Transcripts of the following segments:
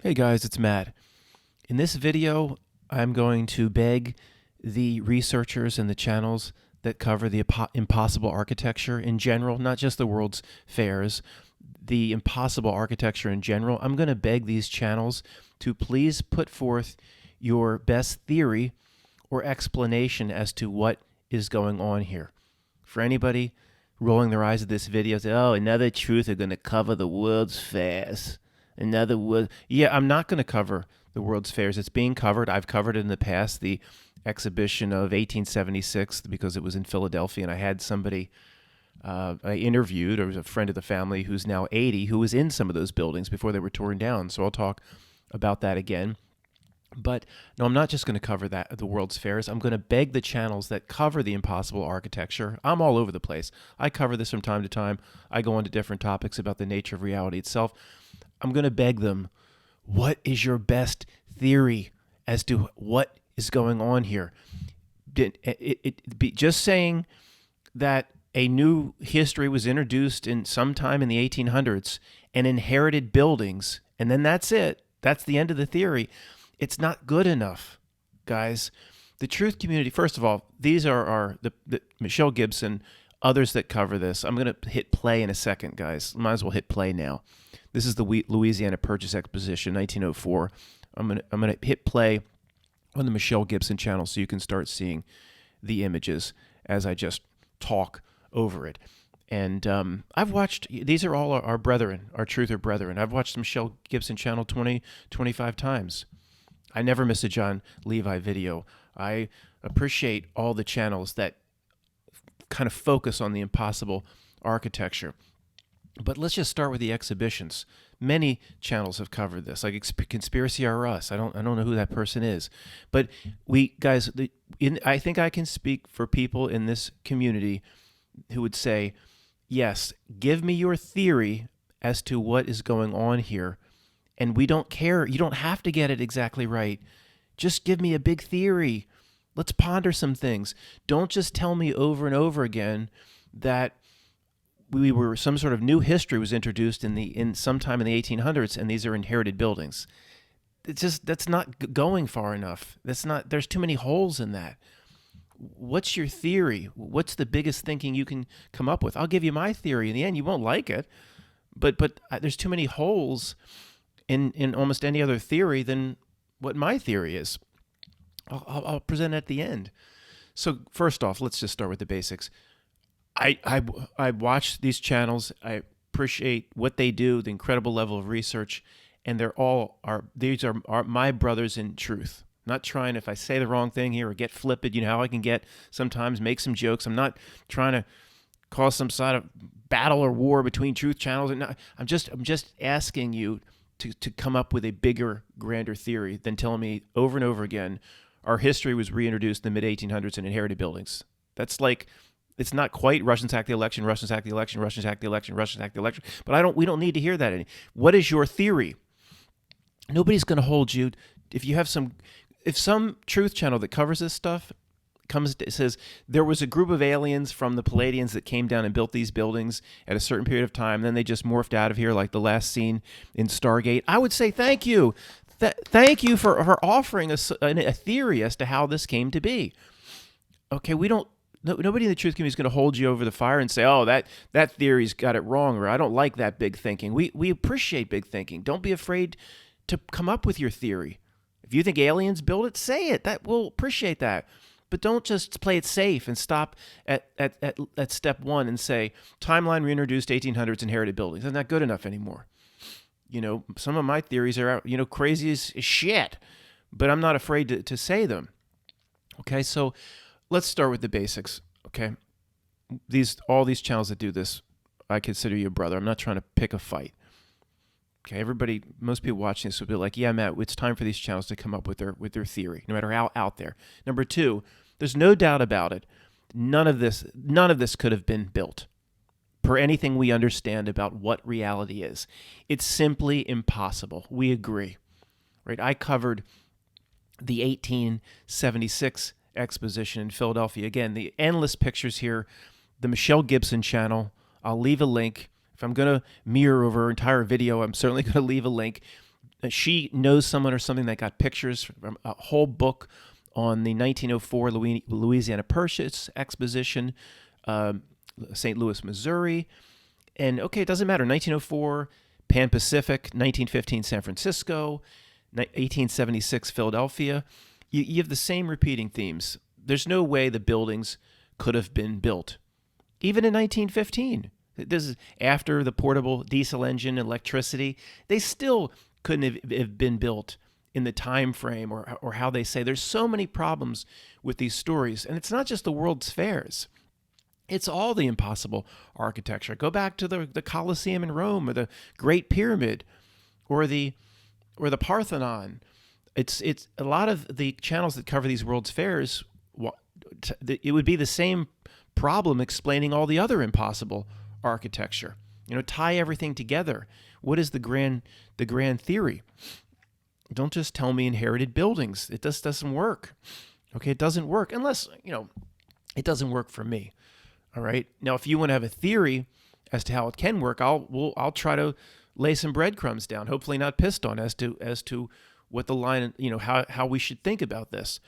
Hey guys, it's Matt. In this video, I'm going to beg the researchers and the channels that cover the impossible architecture in general, not just the World's Fairs, the impossible architecture in general. I'm going to beg these channels to please put forth your best theory or explanation as to what is going on here. For anybody rolling their eyes at this video, say, oh, another truth are going to cover the World's Fairs. Another wood. Yeah, I'm not going to cover the World's Fairs. It's being covered. I've covered it in the past. The exhibition of 1876 because it was in Philadelphia, and I had somebody I interviewed, or was a friend of the family who's now 80, who was in some of those buildings before they were torn down. So I'll talk about that again. But no, I'm not just going to cover that the World's Fairs. I'm going to beg the channels that cover the impossible architecture. I'm all over the place. I cover this from time to time. I go into different topics about the nature of reality itself. I'm going to beg them, what is your best theory as to what is going on here? Just saying that a new history was introduced in sometime in the 1800s and inherited buildings, and then that's it. That's the end of the theory. It's not good enough, guys. The truth community, first of all, these are the Michelle Gibson, others that cover this. I'm going to hit play in a second, guys. Might as well hit play now. This is the Louisiana Purchase Exposition, 1904. I'm gonna hit play on the Michelle Gibson channel so you can start seeing the images as I just talk over it. And I've watched, these are all our brethren, our truther brethren. I've watched the Michelle Gibson channel 25 times. I never miss a John Levi video. I appreciate all the channels that kind of focus on the impossible architecture. But let's just start with the exhibitions. Many channels have covered this, like Conspiracy R Us. I don't know who that person is, but we guys, I think I can speak for people in this community who would say, yes, give me your theory as to what is going on here, and we don't care. You don't have to get it exactly right. Just give me a big theory. Let's ponder some things. Don't just tell me over and over again that some sort of new history was introduced in sometime in the 1800s, and these are inherited buildings. That's not going far enough. There's too many holes in that. What's your theory? What's the biggest thinking you can come up with? I'll give you my theory. In the end, you won't like it, but there's too many holes in almost any other theory than what my theory is. I'll present it at the end. So first off, let's just start with the basics. I watch these channels. I appreciate what they do, the incredible level of research, and these are my brothers in truth. I'm not trying, if I say the wrong thing here or get flippant, you know how I can get sometimes, make some jokes. I'm not trying to cause some sort of battle or war between truth channels. And I'm just asking you to come up with a bigger, grander theory than telling me over and over again our history was reintroduced in the mid-1800s in inherited buildings. That's like, it's not quite Russians hacked the election, Russians hacked the election, Russians hacked the election, Russians hacked the election. But we don't need to hear that. What is your theory? Nobody's going to hold you. If some truth channel that covers this stuff says there was a group of aliens from the Palladians that came down and built these buildings at a certain period of time, then they just morphed out of here like the last scene in Stargate, I would say thank you. Thank you for offering a theory as to how this came to be. Okay, nobody in the truth community is going to hold you over the fire and say, oh, that theory's got it wrong, or I don't like that big thinking. We appreciate big thinking. Don't be afraid to come up with your theory. If you think aliens built it, say it. We'll appreciate that. But don't just play it safe and stop at step one and say, timeline reintroduced 1800s inherited buildings. That's not good enough anymore. You know, some of my theories are, crazy as shit, but I'm not afraid to say them. Okay, so let's start with the basics. Okay, all these channels that do this, I consider you a brother. I'm not trying to pick a fight. Okay, most people watching this will be like, yeah, Matt, it's time for these channels to come up with their theory, no matter how out there. Number two, there's no doubt about it. None of this could have been built per anything we understand about what reality is. It's simply impossible. We agree, right? I covered the 1876 exposition in Philadelphia. Again, the endless pictures here, the Michelle Gibson channel. I'll leave a link. If I'm going to mirror over an entire video, I'm certainly going to leave a link. she knows someone or something that got pictures from a whole book on the 1904 Louisiana Purchase Exposition, St. Louis, Missouri. And okay, it doesn't matter. 1904, Pan Pacific, 1915, San Francisco, 1876, Philadelphia. You have the same repeating themes. There's no way the buildings could have been built. Even in 1915, this is after the portable diesel engine, electricity, they still couldn't have been built in the time frame or how they say. There's so many problems with these stories. And it's not just the World's Fairs. It's all the impossible architecture. Go back to the Colosseum in Rome, or the Great Pyramid, or the Parthenon. It's a lot of the channels that cover these World's Fairs. It would be the same problem explaining all the other impossible architecture. Tie everything together. What is the grand theory? Don't just tell me inherited buildings. It just doesn't work. Okay, it doesn't work unless it doesn't work for me. All right. Now, if you want to have a theory as to how it can work, I'll try to lay some breadcrumbs down. Hopefully, not pissed on as to what the line, how we should think about this.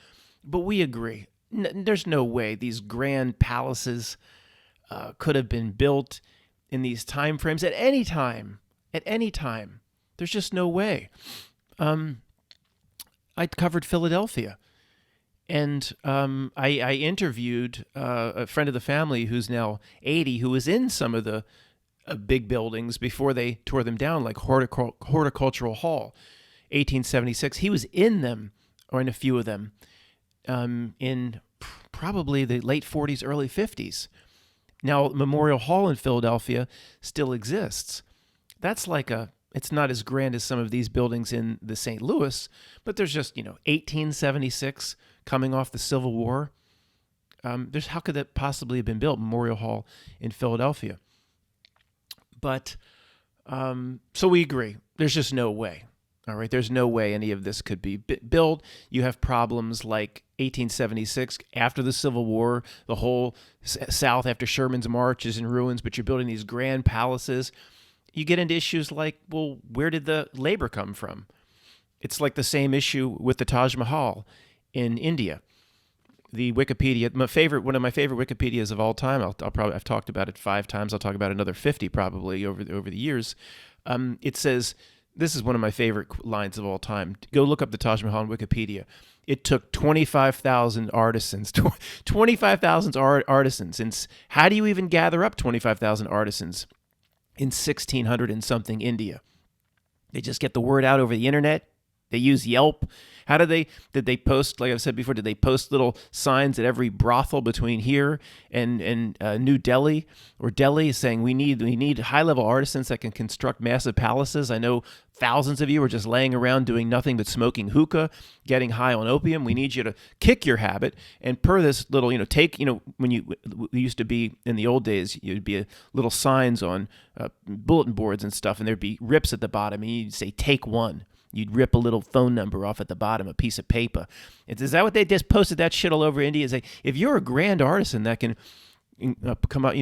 But we agree. There's no way these grand palaces could have been built in these time frames at any time. At any time, there's just no way. I covered Philadelphia. And I interviewed a friend of the family who's now 80, who was in some of the big buildings before they tore them down, like Horticultural Hall, 1876. He was in them, or in a few of them, in probably the late 40s, early 50s. Now, Memorial Hall in Philadelphia still exists. That's like it's not as grand as some of these buildings in the St. Louis, but there's just, 1876 coming off the Civil War. How could that possibly have been built? Memorial Hall in Philadelphia. But, so we agree. There's just no way. All right. There's no way any of this could be built. You have problems like 1876 after the Civil War, the whole South after Sherman's March is in ruins, but you're building these grand palaces. You get into issues like, well, where did the labor come from? It's like the same issue with the Taj Mahal in India. The Wikipedia, one of my favorite Wikipedias of all time. I've talked about it 5 times. I'll talk about another 50 probably over the years. It says, this is one of my favorite lines of all time. Go look up the Taj Mahal on Wikipedia. It took 25,000 artisans. 25,000 artisans. And how do you even gather up 25,000 artisans in 1600 and something India? They just get the word out over the internet. They use Yelp. Did they post, like I've said before, did they post little signs at every brothel between here and New Delhi or Delhi saying we need high-level artisans that can construct massive palaces? I know thousands of you are just laying around doing nothing but smoking hookah, getting high on opium. We need you to kick your habit. And per this little, when you used to be in the old days, you'd be little signs on bulletin boards and stuff, and there'd be rips at the bottom, and you'd say, take one. You'd rip a little phone number off at the bottom, a piece of paper. Is that what they just posted that shit all over India? Is like, if you're a grand artisan that can come out,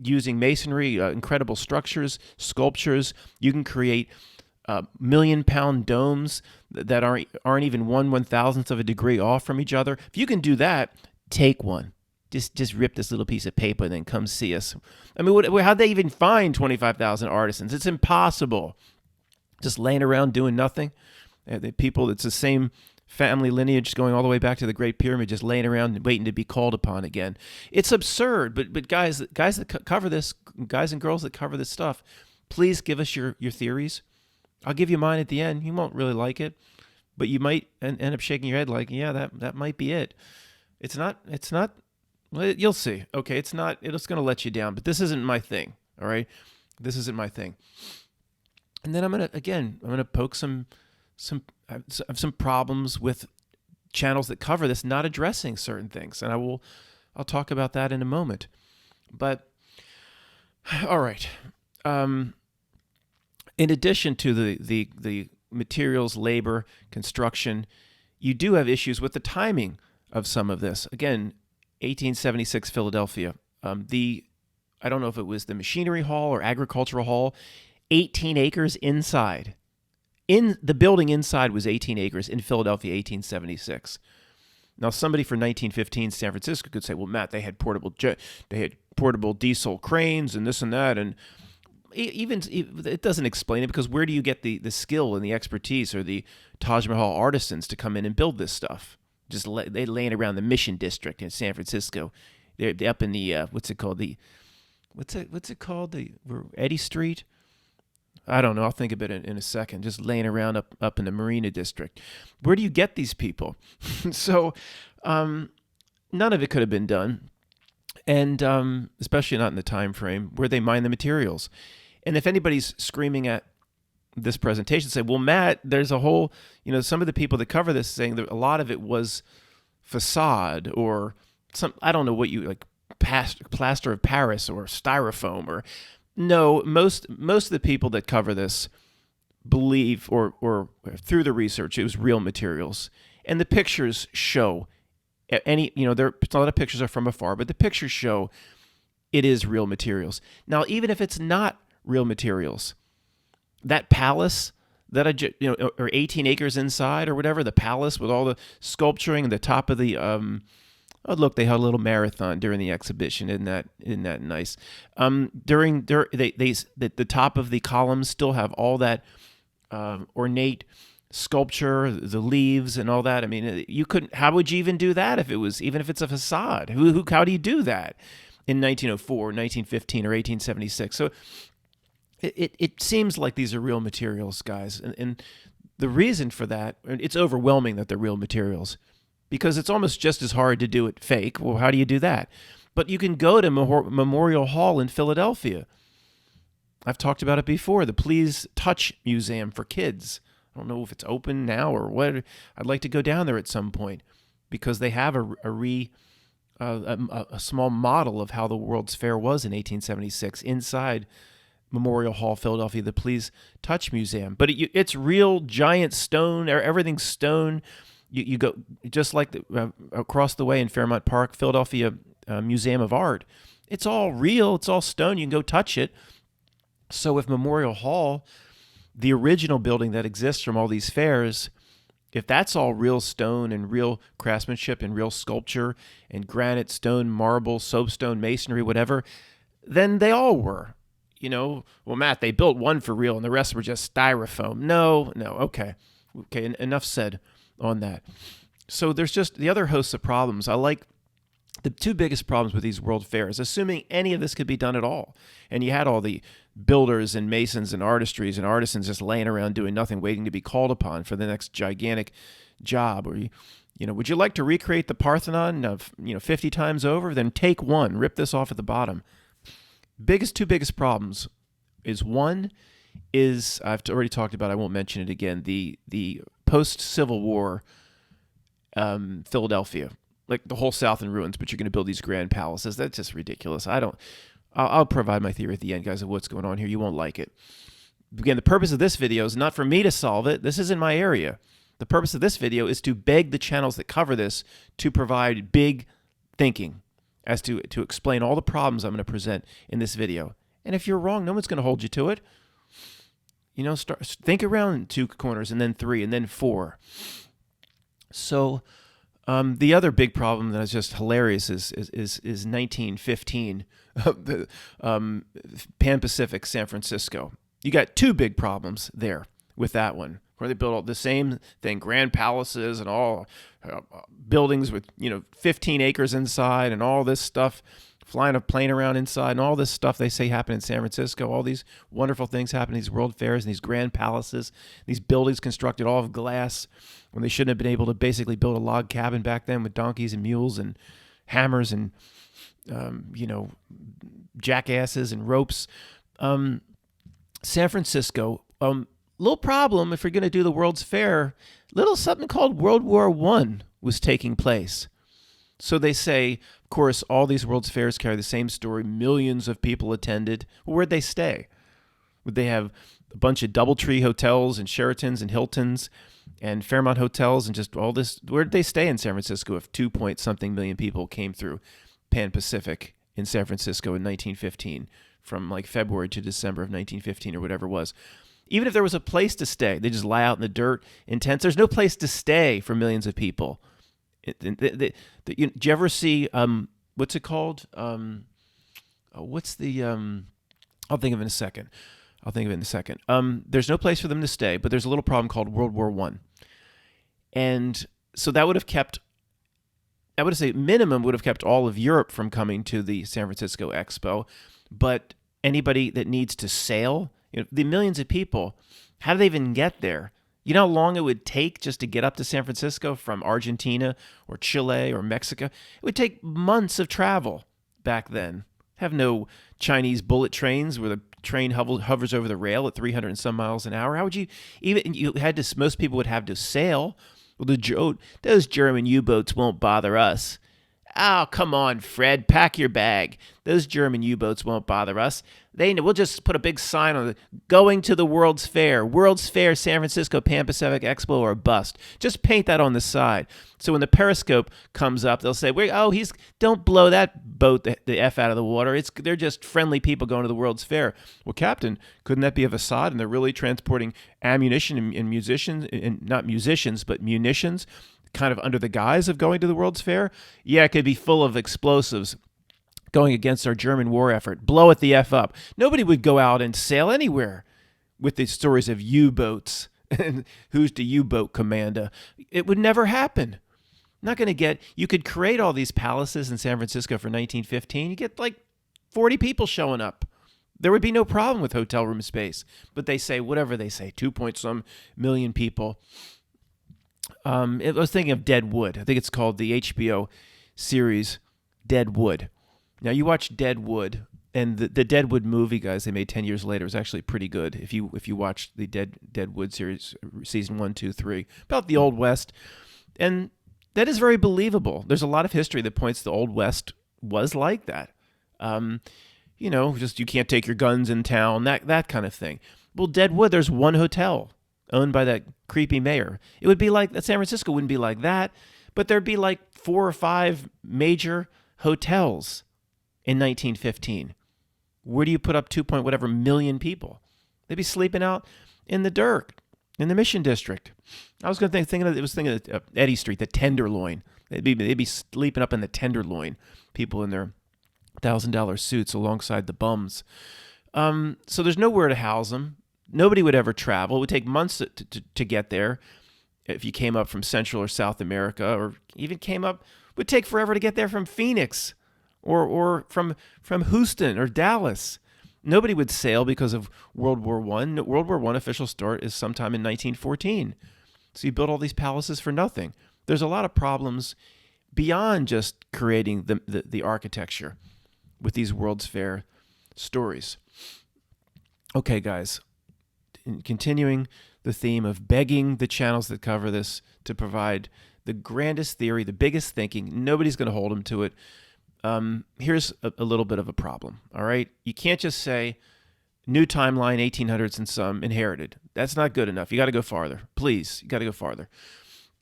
using masonry, incredible structures, sculptures, you can create million-pound domes that aren't even 1/1000th of a degree off from each other. If you can do that, take one. Just rip this little piece of paper and then come see us. I mean, how'd they even find 25,000 artisans? It's impossible. Just laying around doing nothing. The people, it's the same family lineage going all the way back to the Great Pyramid, just laying around and waiting to be called upon again. It's absurd. But guys that cover this, guys and girls that cover this stuff, please give us your theories. I'll give you mine at the end. You won't really like it, but you might end up shaking your head like, yeah, that might be it. It's not. Well, you'll see. Okay, it's not. It's going to let you down. But this isn't my thing. All right, this isn't my thing. And then I'm gonna poke some problems with channels that cover this not addressing certain things, and I'll talk about that in a moment. But all right, in addition to the materials, labor, construction, you do have issues with the timing of some of this. Again, 1876 Philadelphia. I don't know if it was the Machinery Hall or Agricultural Hall. 18 acres inside. In the building inside was 18 acres in Philadelphia, 1876. Now, somebody for 1915 San Francisco could say, "Well, Matt, they had portable diesel cranes and this and that," and even it doesn't explain it, because where do you get the skill and the expertise, or the Taj Mahal artisans to come in and build this stuff? Just they laying around the Mission District in San Francisco. They're up in the what's it called? Eddy Street. I don't know. I'll think of it in a second. Just laying around up in the Marina District. Where do you get these people? So none of it could have been done, and especially not in the time frame where they mine the materials. And if anybody's screaming at this presentation, say, "Well, Matt, there's a whole, some of the people that cover this saying that a lot of it was facade, or some, I don't know what you like, plaster of Paris or styrofoam," or no, most of the people that cover this believe, or through the research, it was real materials. And the pictures show there a lot of pictures are from afar, but the pictures show it is real materials. Now, even if it's not real materials, that palace that or 18 acres inside or whatever, the palace with all the sculpturing and the top of the oh, look, they had a little marathon during the exhibition. Isn't that nice? The top of the columns still have all that ornate sculpture, the leaves and all that. I mean, how would you even do that even if it's a facade? How do you do that in 1904, 1915, or 1876? So it seems like these are real materials, guys. And the reason for that, it's overwhelming that they're real materials, because it's almost just as hard to do it fake. Well, how do you do that? But you can go to Memorial Hall in Philadelphia. I've talked about it before, the Please Touch Museum for kids. I don't know if it's open now or what. I'd like to go down there at some point, because they have a small model of how the World's Fair was in 1876 inside Memorial Hall, Philadelphia, the Please Touch Museum. But it's real giant stone, everything's stone. You go just like across the way in Fairmount Park, Philadelphia Museum of Art. It's all real. It's all stone. You can go touch it. So if Memorial Hall, the original building that exists from all these fairs, if that's all real stone and real craftsmanship and real sculpture and granite, stone, marble, soapstone, masonry, whatever, then they all were. Well, Matt, they built one for real and the rest were just styrofoam. No, okay, enough said on that. So there's just the other hosts of problems. I like the two biggest problems with these world fairs, assuming any of this could be done at all, and you had all the builders and masons and artistries and artisans just laying around doing nothing, waiting to be called upon for the next gigantic job. Or would you like to recreate the Parthenon 50 times over? Then take one, rip this off at the bottom. Two biggest problems is, one is, I've already talked about, I won't mention it again, the post-Civil War Philadelphia, like the whole South in ruins, but you're going to build these grand palaces. That's just ridiculous. I'll provide my theory at the end, guys, of what's going on here. You won't like it. Again, the purpose of this video is not for me to solve it. This isn't my area. The purpose of this video is to beg the channels that cover this to provide big thinking as to explain all the problems I'm going to present in this video. And if you're wrong, no one's going to hold you to it. Think around two corners, and then three, and then four. So the other big problem that is just hilarious is 1915, the Pan Pacific, San Francisco. You got two big problems there with that one, where they built all the same thing, grand palaces and all buildings with 15 acres inside and all this stuff, flying a plane around inside, and all this stuff they say happened in San Francisco. All these wonderful things happen in these world fairs and these grand palaces, these buildings constructed all of glass when they shouldn't have been able to basically build a log cabin back then with donkeys and mules and hammers and jackasses and ropes. San Francisco, little problem if you're going to do the World's Fair, little something called World War I was taking place. So they say, of course, all these World's Fairs carry the same story. Millions of people attended. Well, where'd they stay? Would they have a bunch of DoubleTree hotels and Sheratons and Hiltons and Fairmont hotels and just all this? Where'd they stay in San Francisco if 2-point-something million people came through Pan Pacific in San Francisco in 1915, from like February to December of 1915 or whatever it was? Even if there was a place to stay, they just lie out in the dirt in tents. There's no place to stay for millions of people. Do you ever see what's it called? What's the I'll think of it in a second. There's no place for them to stay, but there's a little problem called World War One, and so that would have kept. I would say minimum would have kept all of Europe from coming to the San Francisco Expo, but anybody that needs to sail, the millions of people, how do they even get there? You know how long it would take just to get up to San Francisco from Argentina or Chile or Mexico? It would take months of travel back then. Have no Chinese bullet trains where the train hovers over the rail at 300 and some miles an hour. How would you most people would have to sail. Well, those German U-boats won't bother us. Oh, come on, Fred, pack your bag. Those German U-boats won't bother us. We'll just put a big sign on it, going to the World's Fair. World's Fair, San Francisco Pan Pacific Expo or bust. Just paint that on the side. So when the periscope comes up, they'll say, don't blow that boat the F out of the water. They're just friendly people going to the World's Fair. Well, Captain, couldn't that be a facade? And they're really transporting ammunition and musicians, and not musicians, but munitions, kind of under the guise of going to the World's Fair? Yeah, it could be full of explosives going against our German war effort. Blow it the F up. Nobody would go out and sail anywhere with these stories of U-boats and who's the U-boat commander. It would never happen. You could create all these palaces in San Francisco for 1915. You get like 40 people showing up. There would be no problem with hotel room space. But they say, whatever they say, 2-point-some million people. I was thinking of Deadwood. I think it's called the HBO series Deadwood. Now, you watch Deadwood, and the Deadwood movie, guys, they made 10 years later, is actually pretty good. If you watch the Deadwood series, season 1, 2, 3, about the Old West, and that is very believable. There's a lot of history that points the Old West was like that. Just you can't take your guns in town, that kind of thing. Well, Deadwood, there's one hotel owned by that creepy mayor. It would be like, San Francisco wouldn't be like that, but there'd be like 4 or 5 major hotels in 1915. Where do you put up 2 point whatever million people? They'd be sleeping out in the dirt in the Mission District. I was thinking of Eddy Street, the Tenderloin. They'd be sleeping up in the Tenderloin. People in their $1,000 suits alongside the bums. So there's nowhere to house them. Nobody would ever travel. It would take months to get there. If you came up from Central or South America, or even it would take forever to get there from Phoenix or from Houston or Dallas. Nobody would sail because of World War I. World War I official start is sometime in 1914. So you build all these palaces for nothing. There's a lot of problems beyond just creating the architecture with these World's Fair stories. Okay, guys, continuing the theme of begging the channels that cover this to provide the grandest theory, the biggest thinking. Nobody's going to hold them to it. Here's a little bit of a problem, all right? You can't just say, new timeline, 1800s and some, inherited. That's not good enough. You got to go farther. Please, you got to go farther.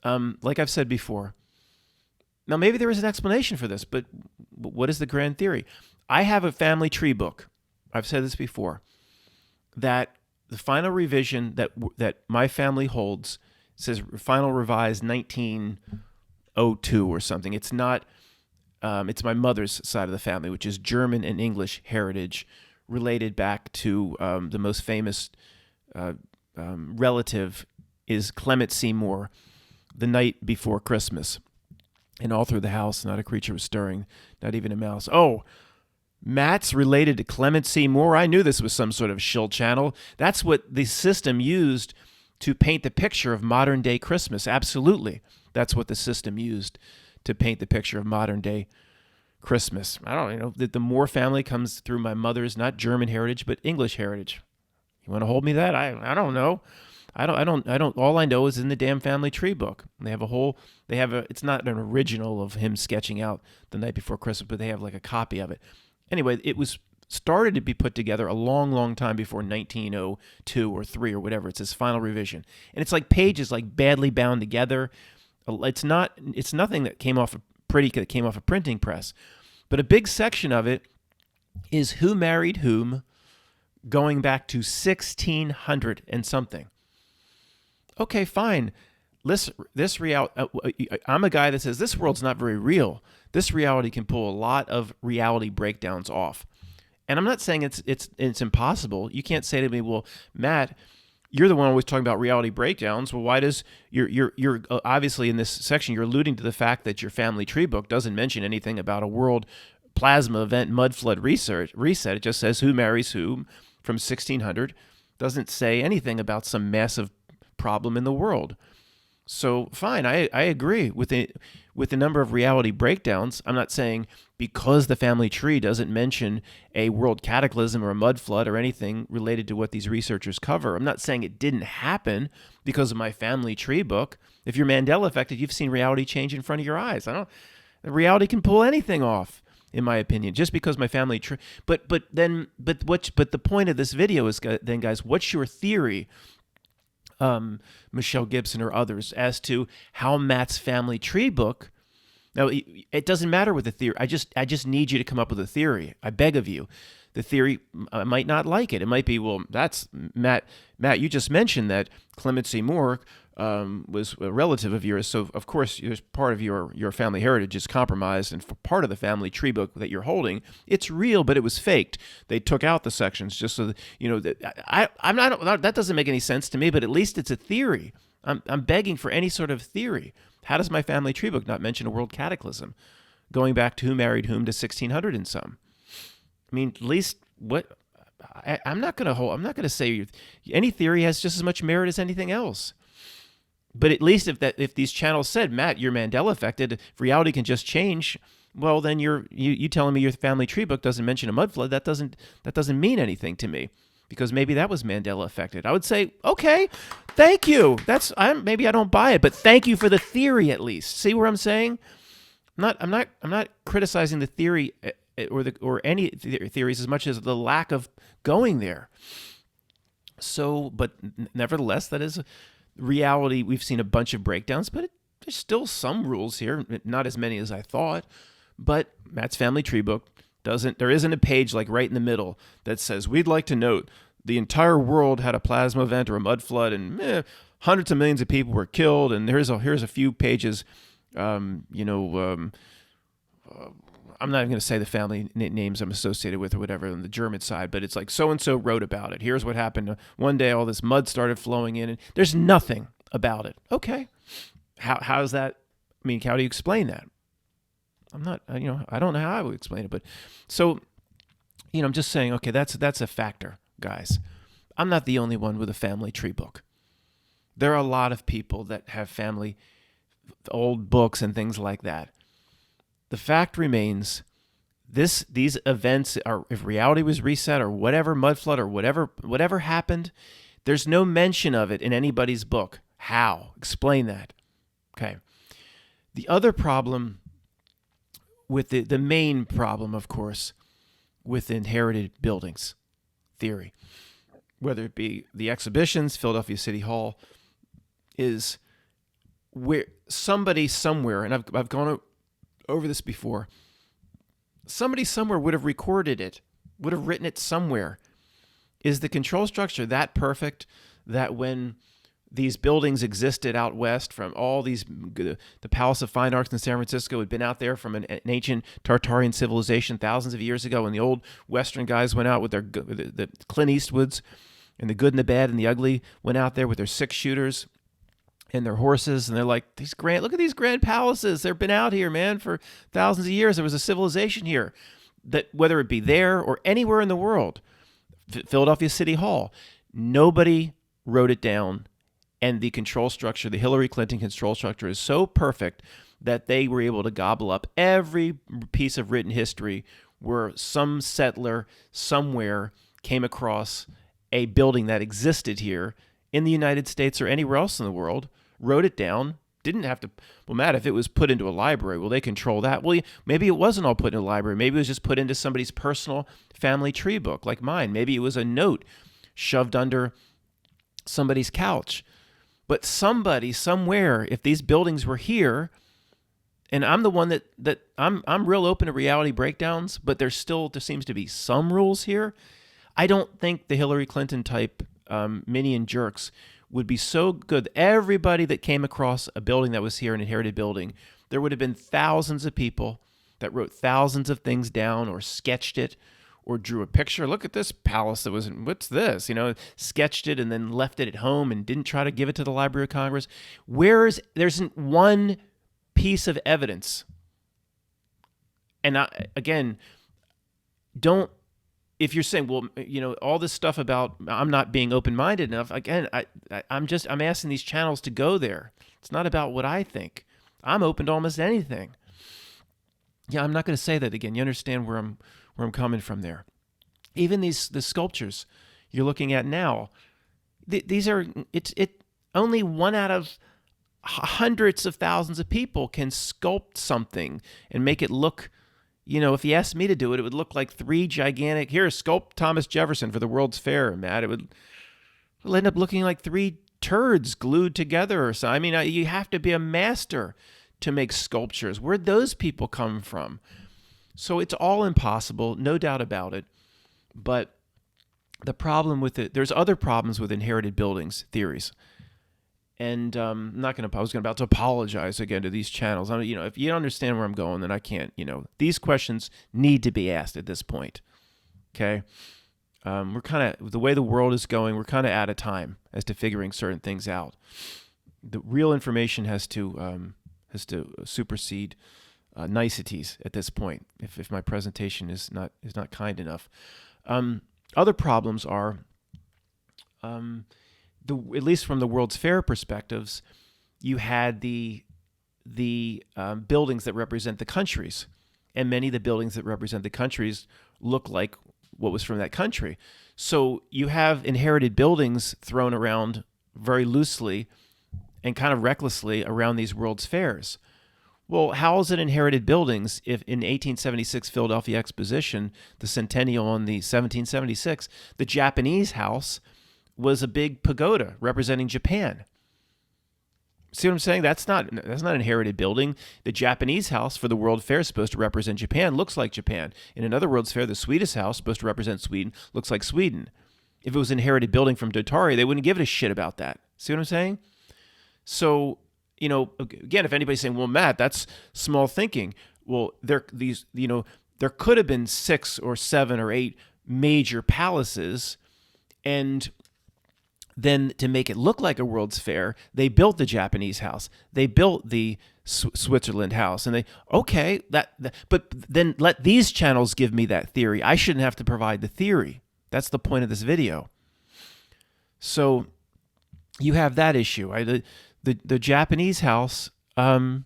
Like I've said before, now maybe there is an explanation for this, but what is the grand theory? I have a family tree book. I've said this before, that the final revision that my family holds says final revised 1902 or something. It's not. It's my mother's side of the family, which is German and English heritage, related back to the most famous relative is Clement Seymour, the night before Christmas. And all through the house, not a creature was stirring, not even a mouse. Oh, Matt's related to Clement Seymour. I knew this was some sort of shill channel. That's what the system used to paint the picture of modern-day Christmas. Absolutely. That's what the system used to paint the picture of modern-day Christmas. I don't know. The Moore family comes through my mother's, not German heritage, but English heritage. You want to hold me that? I don't know. I don't. All I know is in the damn family tree book. It's not an original of him sketching out the night before Christmas, but they have like a copy of it. Anyway, it was started to be put together a long, long time before 1902 or 3 or whatever. It's his final revision. And it's like pages like badly bound together. It's nothing that came off a printing press. But a big section of it is who married whom, going back to 1600 and something. Okay, fine. This reality. I'm a guy that says this world's not very real. This reality can pull a lot of reality breakdowns off, and I'm not saying it's impossible. You can't say to me, "Well, Matt, you're the one always talking about reality breakdowns." Well, why does you're obviously in this section you're alluding to the fact that your family tree book doesn't mention anything about a world plasma event mud flood reset. It just says who marries whom from 1600. Doesn't say anything about some massive problem in the world. So fine, I agree with the number of reality breakdowns. I'm not saying because the family tree doesn't mention a world cataclysm or a mud flood or anything related to what these researchers cover. I'm not saying it didn't happen because of my family tree book. If you're Mandela affected, you've seen reality change in front of your eyes. Reality can pull anything off, in my opinion, just because my family tree. But the point of this video is then, guys, what's your theory? Michelle Gibson or others as to how Matt's family tree book. Now, it doesn't matter with the theory. I just need you to come up with a theory. I beg of you. The theory, I might not like it. It might be, well, that's Matt. You just mentioned that Clement Seymour was a relative of yours, so of course, there's part of your family heritage is compromised, and for part of the family tree book that you're holding, it's real, but it was faked. They took out the sections just so that, I'm not. That doesn't make any sense to me, but at least it's a theory. I'm begging for any sort of theory. How does my family tree book not mention a world cataclysm, going back to who married whom to 1600 and some? I mean, at least what. I'm not going to say any theory has just as much merit as anything else. But at least if these channels said, Matt, you're Mandela affected, if reality can just change, well, then you telling me your family tree book doesn't mention a mud flood, that doesn't mean anything to me, because maybe that was Mandela affected. I would say, okay, thank you. Maybe I don't buy it, but thank you for the theory at least. See where I'm saying? I'm not criticizing the theory or any theories as much as the lack of going there. So, but nevertheless, that is reality. We've seen a bunch of breakdowns, but there's still some rules here, not as many as I thought. But Matt's family tree book there isn't a page like right in the middle that says, we'd like to note the entire world had a plasma event or a mud flood and hundreds of millions of people were killed. And here's a few pages, I'm not even going to say the family names I'm associated with or whatever on the German side, but it's like so-and-so wrote about it. Here's what happened. One day all this mud started flowing in, and there's nothing about it. Okay. How's that? I mean, how do you explain that? I don't know how I would explain it, but so, I'm just saying, okay, that's a factor, guys. I'm not the only one with a family tree book. There are a lot of people that have family old books and things like that. The fact remains, these events are, if reality was reset or whatever, mud flood or whatever happened, there's no mention of it in anybody's book. How? Explain that. Okay. The other problem with the main problem, of course, with inherited buildings theory, whether it be the exhibitions, Philadelphia City Hall, is where somebody somewhere, and I've gone over this before, somebody somewhere would have recorded it, would have written it somewhere. Is the control structure that perfect that when these buildings existed out west from all these, the Palace of Fine Arts in San Francisco had been out there from an ancient Tartarian civilization thousands of years ago, and the old Western guys went out with the Clint Eastwoods and the good and the bad and the ugly went out there with their 6-shooters and their horses, and they're like, look at these grand palaces. They've been out here, man, for thousands of years. There was a civilization here, that whether it be there or anywhere in the world, Philadelphia City Hall, nobody wrote it down. And the control structure, the Hillary Clinton control structure, is so perfect that they were able to gobble up every piece of written history where some settler somewhere came across a building that existed here in the United States or anywhere else in the world, wrote it down, didn't have to. Well, Matt, if it was put into a library, will they control that? Well, maybe it wasn't all put in a library. Maybe it was just put into somebody's personal family tree book like mine. Maybe it was a note shoved under somebody's couch. But somebody somewhere, if these buildings were here, and I'm the one that I'm real open to reality breakdowns, but there seems to be some rules here. I don't think the Hillary Clinton type minion jerks would be so good. Everybody that came across a building that was here, an inherited building, there would have been thousands of people that wrote thousands of things down or sketched it or drew a picture. Look at this palace that was in, what's this? Sketched it and then left it at home and didn't try to give it to the Library of Congress. There isn't one piece of evidence. And again, if you're saying, well, all this stuff about I'm not being open-minded enough, again, I'm asking these channels to go there. It's not about what I think. I'm open to almost anything. Yeah, I'm not going to say that again. You understand where I'm coming from there. Even the sculptures you're looking at now, these are only one out of hundreds of thousands of people can sculpt something and make it look. If you asked me to do it, it would look like three gigantic. Here, sculpt Thomas Jefferson for the World's Fair, Matt. It'll end up looking like three turds glued together or something. I mean, you have to be a master to make sculptures. Where'd those people come from? So it's all impossible, no doubt about it. But the problem with it, there's other problems with inherited buildings theories. And I was about to apologize again to these channels. If you don't understand where I'm going, then I can't. These questions need to be asked at this point. Okay, we're kind of the way the world is going. We're kind of out of time as to figuring certain things out. The real information has to supersede niceties at this point. If my presentation is not kind enough, other problems are. At least from the World's Fair perspectives, you had the buildings that represent the countries, and many of the buildings that represent the countries look like what was from that country. So you have inherited buildings thrown around very loosely and kind of recklessly around these World's Fairs. Well, how is it inherited buildings if in 1876 Philadelphia Exposition, the centennial on the 1776, the Japanese house was a big pagoda representing Japan? See what I'm saying? That's not an inherited building. The Japanese house for the World Fair is supposed to represent Japan, looks like Japan. In another World's Fair, the Swedish house supposed to represent Sweden, looks like Sweden. If it was an inherited building from Dotari, they wouldn't give it a shit about that. See what I'm saying? So, again, if anybody's saying, well, Matt, that's small thinking. Well, there could have been 6 or 7 or 8 major palaces, and then to make it look like a World's Fair, they built the Japanese house. They built the Switzerland house. And but then let these channels give me that theory. I shouldn't have to provide the theory. That's the point of this video. So you have that issue. The Japanese house, again,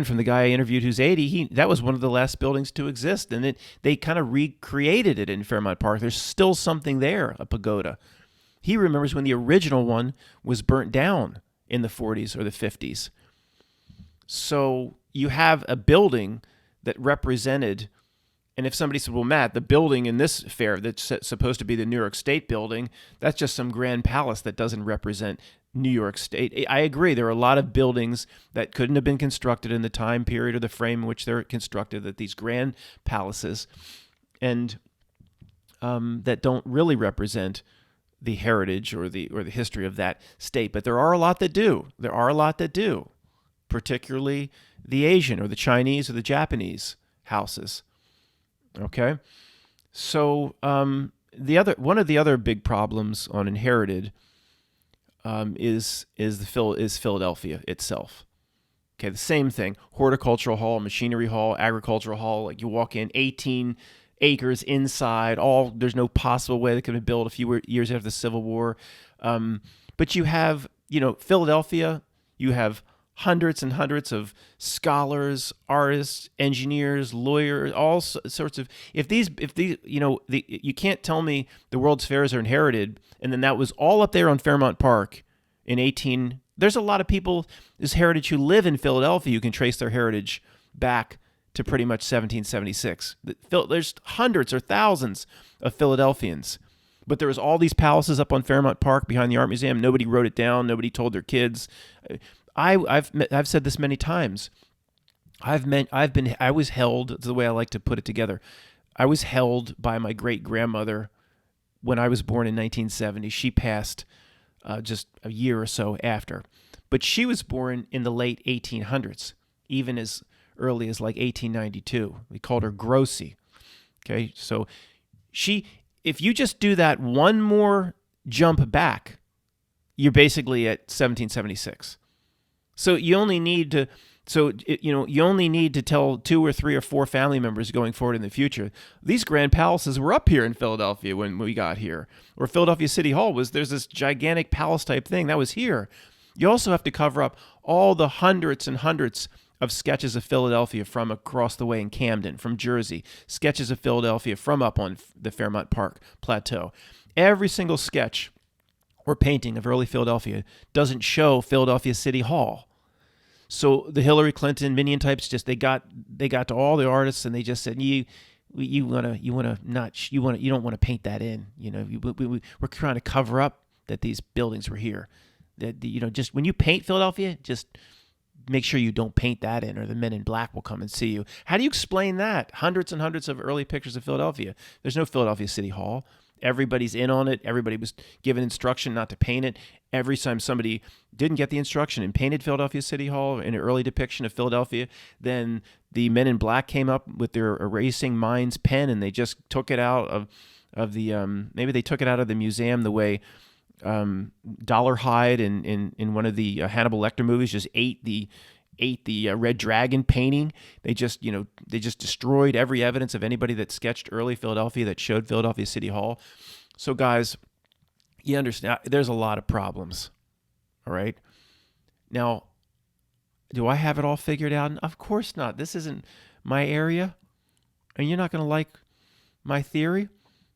from the guy I interviewed who's 80, that was one of the last buildings to exist. And they kind of recreated it in Fairmount Park. There's still something there, a pagoda. He remembers when the original one was burnt down in the 40s or the 50s. So you have a building that represented, and if somebody said, well, Matt, the building in this fair that's supposed to be the New York State building, that's just some grand palace that doesn't represent New York State. I agree. There are a lot of buildings that couldn't have been constructed in the time period or the frame in which they're constructed, that these grand palaces, and that don't really represent the heritage or the history of that state. But there are a lot that do. Particularly the Asian or the Chinese or the Japanese houses. Okay? So one of the other big problems on inherited is Philadelphia itself. Okay, the same thing. Horticultural hall, machinery hall, agricultural hall. Like you walk in, 18 acres inside. There's no possible way they could have built a few years after the Civil War. But you have, Philadelphia. You have hundreds and hundreds of scholars, artists, engineers, lawyers, all sorts of. If these, you can't tell me the World's Fairs are inherited, and then that was all up there on Fairmount Park in 18. There's a lot of people, this heritage, who live in Philadelphia who can trace their heritage back to pretty much 1776. There's hundreds or thousands of Philadelphians. But there was all these palaces up on Fairmount Park behind the Art Museum. Nobody wrote it down. Nobody told their kids. I've said this many times. I was held, the way I like to put it together, I was held by my great-grandmother when I was born in 1970. She passed just a year or so after. But she was born in the late 1800s, even as early as like 1892. We called her Grossi. Okay, so if you just do that one more jump back, you're basically at 1776. So you only need to tell 2 or 3 or 4 family members going forward in the future. These grand palaces were up here in Philadelphia when we got here, or Philadelphia City Hall there's this gigantic palace type thing that was here. You also have to cover up all the hundreds and hundreds of sketches of Philadelphia from across the way in Camden, from Jersey, sketches of Philadelphia from up on the Fairmount Park Plateau. Every single sketch or painting of early Philadelphia doesn't show Philadelphia City Hall. So the Hillary Clinton minion types they got to all the artists and they just said, you don't want to paint that in. We're trying to cover up that these buildings were here. That just when you paint Philadelphia, just make sure you don't paint that in, or the men in black will come and see you. How do you explain that? Hundreds and hundreds of early pictures of Philadelphia. There's no Philadelphia City Hall. Everybody's in on it. Everybody was given instruction not to paint it. Every time somebody didn't get the instruction and painted Philadelphia City Hall in an early depiction of Philadelphia, then the men in black came up with their erasing minds pen and they just took it out of the maybe they took it out of the museum the way Dollarhide in one of the Hannibal Lecter movies just ate the Red Dragon painting. They just destroyed every evidence of anybody that sketched early Philadelphia that showed Philadelphia City Hall. So guys, you understand there's a lot of problems. All right. Now, do I have it all figured out? Of course not. This isn't my area, and you're not going to like my theory,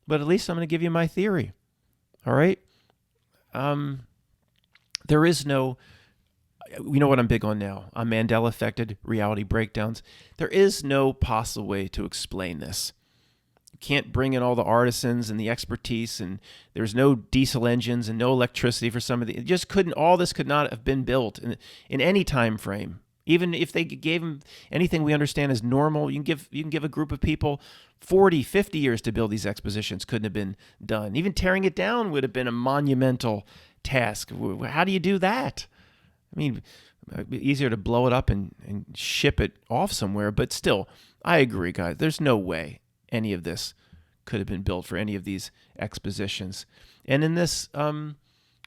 but at least I'm going to give you my theory. All right. There is no, you know what I'm big on now? I'm Mandela affected reality breakdowns. There is no possible way to explain this. You can't bring in all the artisans and the expertise, and there's no diesel engines and no electricity for some of the, it just couldn't, all this could not have been built in any time frame. Even if they gave them anything we understand as normal, you can give a group of people 40, 50 years to build these expositions. Couldn't have been done. Even tearing it down would have been a monumental task. How do you do that? I mean, it'd be easier to blow it up and ship it off somewhere. But still, I agree, guys. There's no way any of this could have been built for any of these expositions. And in this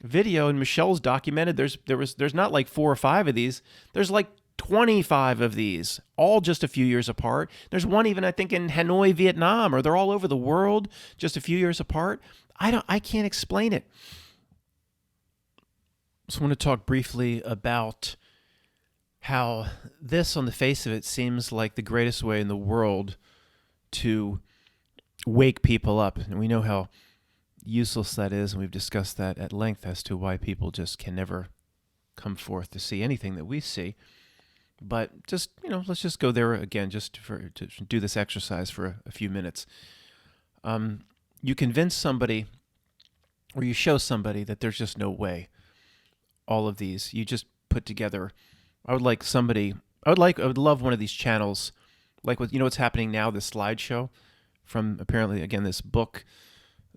video, and Michelle's documented, there's not like 4 or 5 of these. There's like 25 of these, all just a few years apart. There's one even, I think, in Hanoi, Vietnam, or they're all over the world, just a few years apart. I can't explain it. Just want to talk briefly about how this, on the face of it, seems like the greatest way in the world to wake people up. And we know how useless that is, and we've discussed that at length as to why people just can never come forth to see anything that we see. But just, let's just go there again, just to do this exercise for a few minutes. You convince somebody, or you show somebody that there's just no way all of these, you just put together. I would love one of these channels, like what's happening now, this slideshow from apparently, again, this book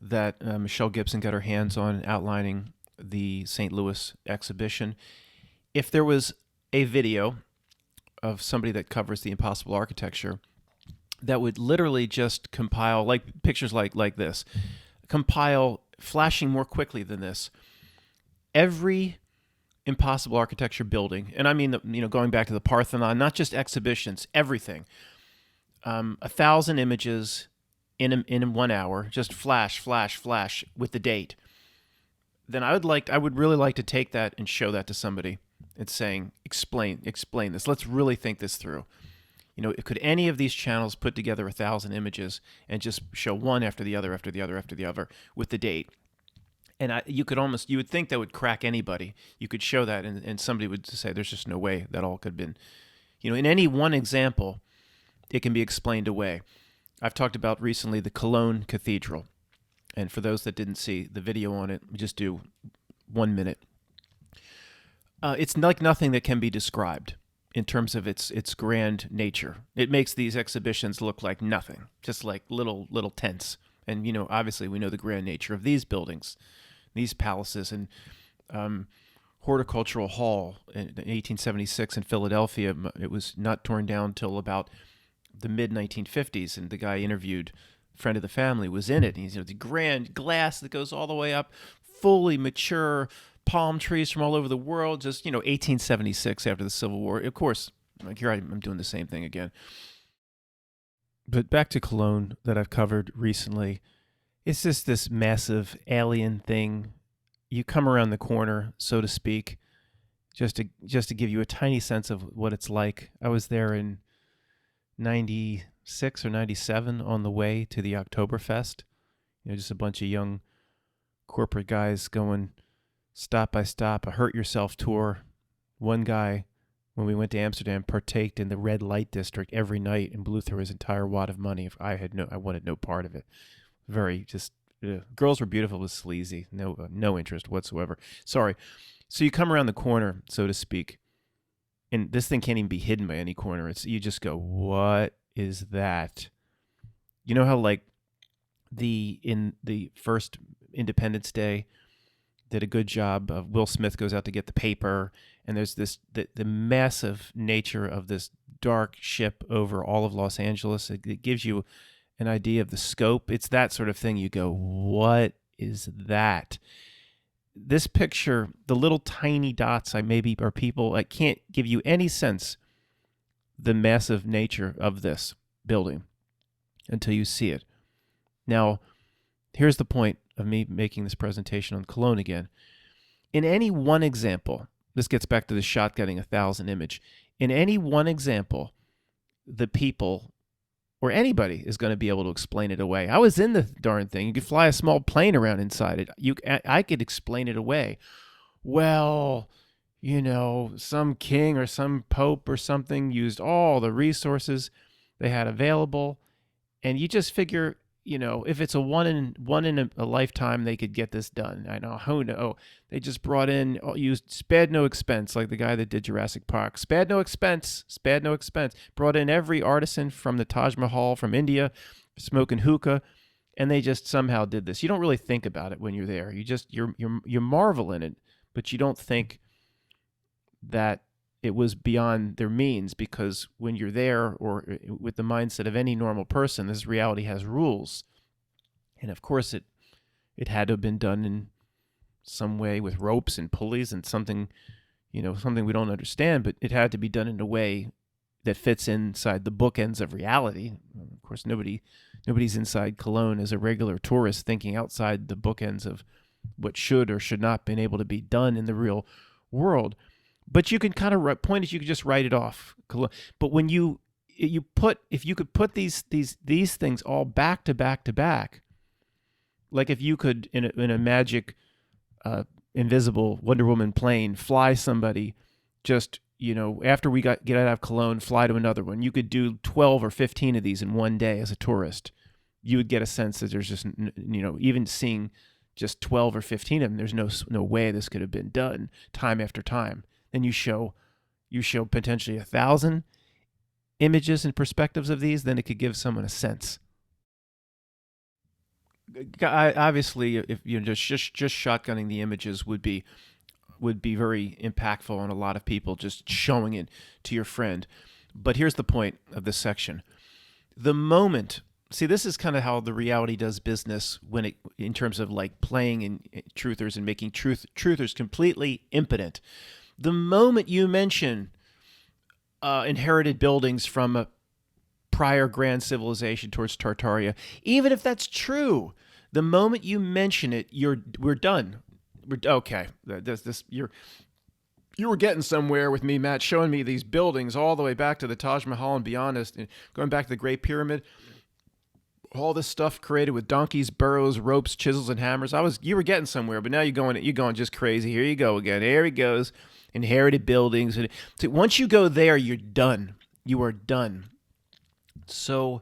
that Michelle Gibson got her hands on outlining the St. Louis exhibition. If there was a video of somebody that covers the impossible architecture that would literally just compile, like pictures like this, compile, flashing more quickly than this, every impossible architecture building, and I mean, going back to the Parthenon, not just exhibitions, everything, 1,000 images in 1 hour, just flash, flash, flash with the date. Then I would really like to take that and show that to somebody and saying, explain this. Let's really think this through. Could any of these channels put together 1,000 images and just show one after the other, after the other, after the other with the date? And you would think that would crack anybody. You could show that and somebody would say, there's just no way that all could have been, in any one example, it can be explained away. I've talked about recently the Cologne Cathedral. And for those that didn't see the video on it, we just do 1 minute. It's like nothing that can be described. in terms of its grand nature. It makes these exhibitions look like nothing, just like little tents. And obviously we know the grand nature of these buildings, these palaces, and Horticultural Hall in 1876 in Philadelphia. It was not torn down till about the mid 1950s, and the guy interviewed, friend of the family, was in it. And he's the grand glass that goes all the way up, fully mature palm trees from all over the world. Just 1876 after the Civil War. Of course, like here I'm doing the same thing again. But back to Cologne that I've covered recently. It's just this massive alien thing. You come around the corner, so to speak, just to give you a tiny sense of what it's like. I was there in 96 or 97 on the way to the Oktoberfest. Just a bunch of young corporate guys going stop by stop, a hurt yourself tour. One guy, when we went to Amsterdam, partaked in the red light district every night and blew through his entire wad of money. I wanted no part of it. Very just girls were beautiful, but sleazy. No interest whatsoever. Sorry. So you come around the corner, so to speak, and this thing can't even be hidden by any corner. You just go, what is that? You know how like in the first Independence Day did a good job of Will Smith goes out to get the paper, and there's the massive nature of this dark ship over all of Los Angeles. It gives you an idea of the scope. It's that sort of thing. You go, what is that? This picture, the little tiny dots are people. I can't give you any sense the massive nature of this building until you see it. Now, here's the point of me making this presentation on Cologne again. In any one example, this gets back to the shotgunning 1,000 image. In any one example, the people or anybody is going to be able to explain it away. I was in the darn thing. You could fly a small plane around inside it. I could explain it away. Well, some king or some pope or something used all the resources they had available, and you just figure, if it's a one in a lifetime, they could get this done. I know. Who knows? They just spared no expense, like the guy that did Jurassic Park. Spared no expense. Brought in every artisan from the Taj Mahal from India, smoking hookah, and they just somehow did this. You don't really think about it when you're there. You marvel in it, but you don't think that it was beyond their means, because when you're there, or with the mindset of any normal person, this reality has rules. And of course it had to have been done in some way with ropes and pulleys and something we don't understand, but it had to be done in a way that fits inside the bookends of reality. Of course, nobody's inside Cologne as a regular tourist thinking outside the bookends of what should or should not been able to be done in the real world. But you can kind of point is you could just write it off. But when if you could put these things all back to back to back, like if you could in a magic invisible Wonder Woman plane fly somebody, just after we get out of Cologne, fly to another one. You could do 12 or 15 of these in one day as a tourist. You would get a sense that there's just even seeing just 12 or 15 of them, there's no way this could have been done time after time. Then you show potentially 1,000 images and perspectives of these, then it could give someone a sense. Obviously, if just shotgunning the images would be very impactful on a lot of people, just showing it to your friend. But here's the point of this section. The moment, this is kind of how the reality does business in terms of like playing in truthers and making truthers completely impotent. The moment you mention inherited buildings from a prior grand civilization towards Tartaria, even if that's true, the moment you mention it, we're done. Okay. You were getting somewhere with me, Matt, showing me these buildings all the way back to the Taj Mahal and beyond us, and going back to the Great Pyramid. All this stuff created with donkeys, burros, ropes, chisels, and hammers. You were getting somewhere, but now you're going just crazy. Here you go again. Here he goes. Inherited buildings. So once you go there, you're done. You are done. So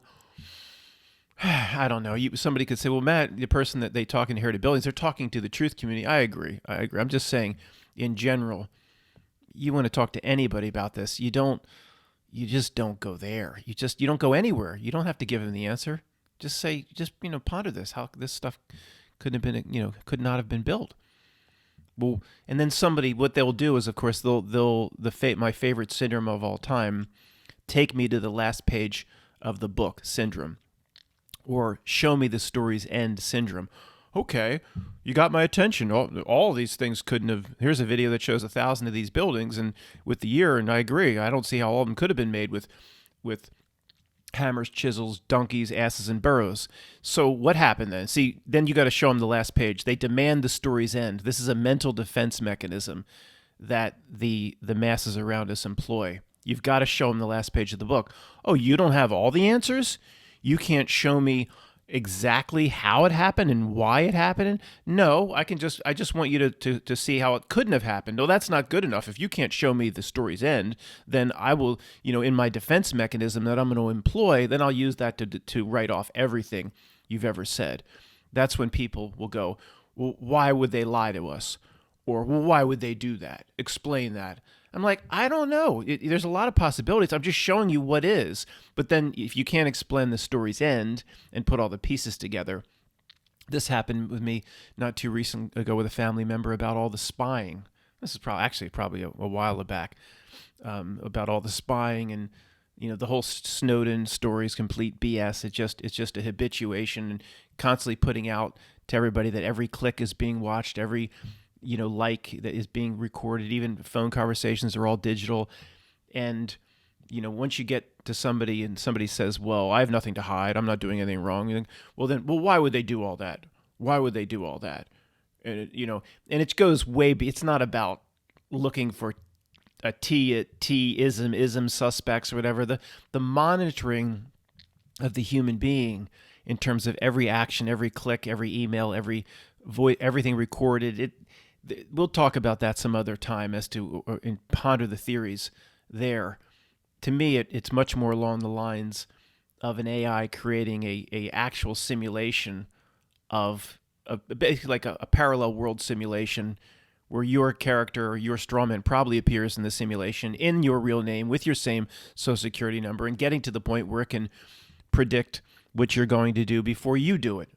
I don't know. Somebody could say, well, Matt, the person that they talk inherited buildings, they're talking to the truth community. I agree. I'm just saying, in general, you want to talk to anybody about this, you just don't go there. You don't go anywhere. You don't have to give them the answer. Just say, ponder this, how this stuff could not have been built. Well, and then what they'll do is, of course, my favorite syndrome of all time, take me to the last page of the book syndrome, or show me the story's end syndrome. Okay, you got my attention. All these things couldn't have. Here's a video that shows 1,000 of these buildings, and with the year, and I agree. I don't see how all of them could have been made with hammers, chisels, donkeys, asses, and burros. So what happened then? See, then you got to show them the last page. They demand the story's end. This is a mental defense mechanism that the masses around us employ. You've got to show them the last page of the book. Oh, you don't have all the answers? You can't show me exactly how it happened and why it happened? No, I just want you to see how it couldn't have happened. No, that's not good enough. If you can't show me the story's end, then I will, in my defense mechanism that I'm going to employ, then I'll use that to write off everything you've ever said. That's when people will go, well, why would they lie to us? Or, well, why would they do that? Explain that. I'm like, I don't know. There's a lot of possibilities. I'm just showing you what is. But then if you can't explain the story's end and put all the pieces together, this happened with me not too recent ago with a family member about all the spying. This is probably a while back, about all the spying, and the whole Snowden story is complete BS. It's just a habituation, and constantly putting out to everybody that every click is being watched, every like that is being recorded. Even phone conversations are all digital. And, once you get to somebody and somebody says, well, I have nothing to hide, I'm not doing anything wrong. You think, well, why would they do all that? Why would they do all that? And, and it goes it's not about looking for a ism suspects or whatever. The monitoring of the human being in terms of every action, every click, every email, every voice, everything recorded, we'll talk about that some other time and ponder the theories there. To me, it's much more along the lines of an AI creating a actual simulation of basically like a parallel world simulation where your character or your strawman probably appears in the simulation in your real name with your same social security number, and getting to the point where it can predict what you're going to do before you do it.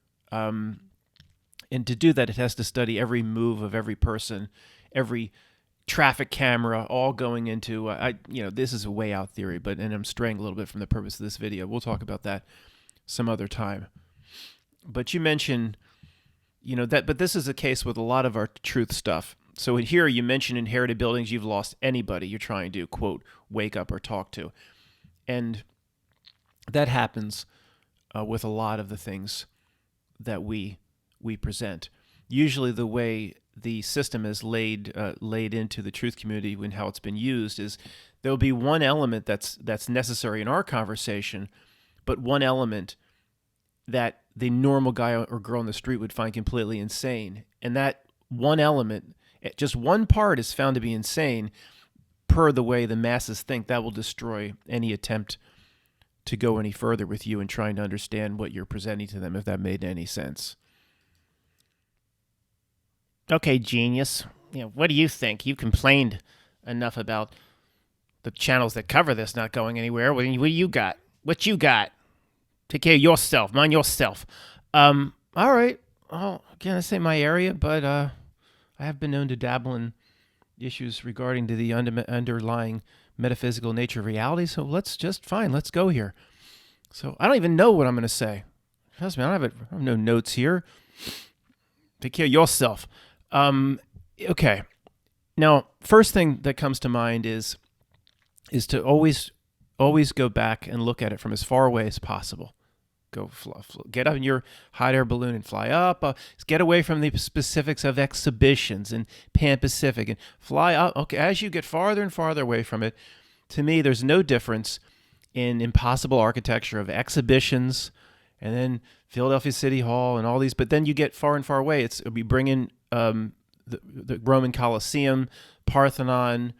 And to do that, it has to study every move of every person, every traffic camera, all going into, this is a way out theory, and I'm straying a little bit from the purpose of this video. We'll talk about that some other time. But you mentioned, but this is a case with a lot of our truth stuff. So in here, you mentioned inherited buildings. You've lost anybody you're trying to, quote, wake up or talk to. And that happens with a lot of the things that we present. Usually the way the system is laid into the truth community and how it's been used is there'll be one element that's necessary in our conversation, but one element that the normal guy or girl on the street would find completely insane. And that one element, just one part, is found to be insane per the way the masses think. That will destroy any attempt to go any further with you and trying to understand what you're presenting to them, if that made any sense. Okay, genius. What do you think? You complained enough about the channels that cover this not going anywhere. What do you got? What you got? Take care of yourself. Mind yourself. All right. Well, can't say my area, but I have been known to dabble in issues regarding to the underlying metaphysical nature of reality. So let's go here. So I don't even know what I'm going to say. Trust me, I have no notes here. Take care of yourself. Okay. Now, first thing that comes to mind is to always go back and look at it from as far away as possible. Get up in your hot air balloon and fly up. Get away from the specifics of exhibitions and Pan Pacific and fly up. Okay, as you get farther and farther away from it, to me, there's no difference in impossible architecture of exhibitions and then Philadelphia City Hall and all these. But then you get far and far away. We bring in the Roman Colosseum, Parthenon,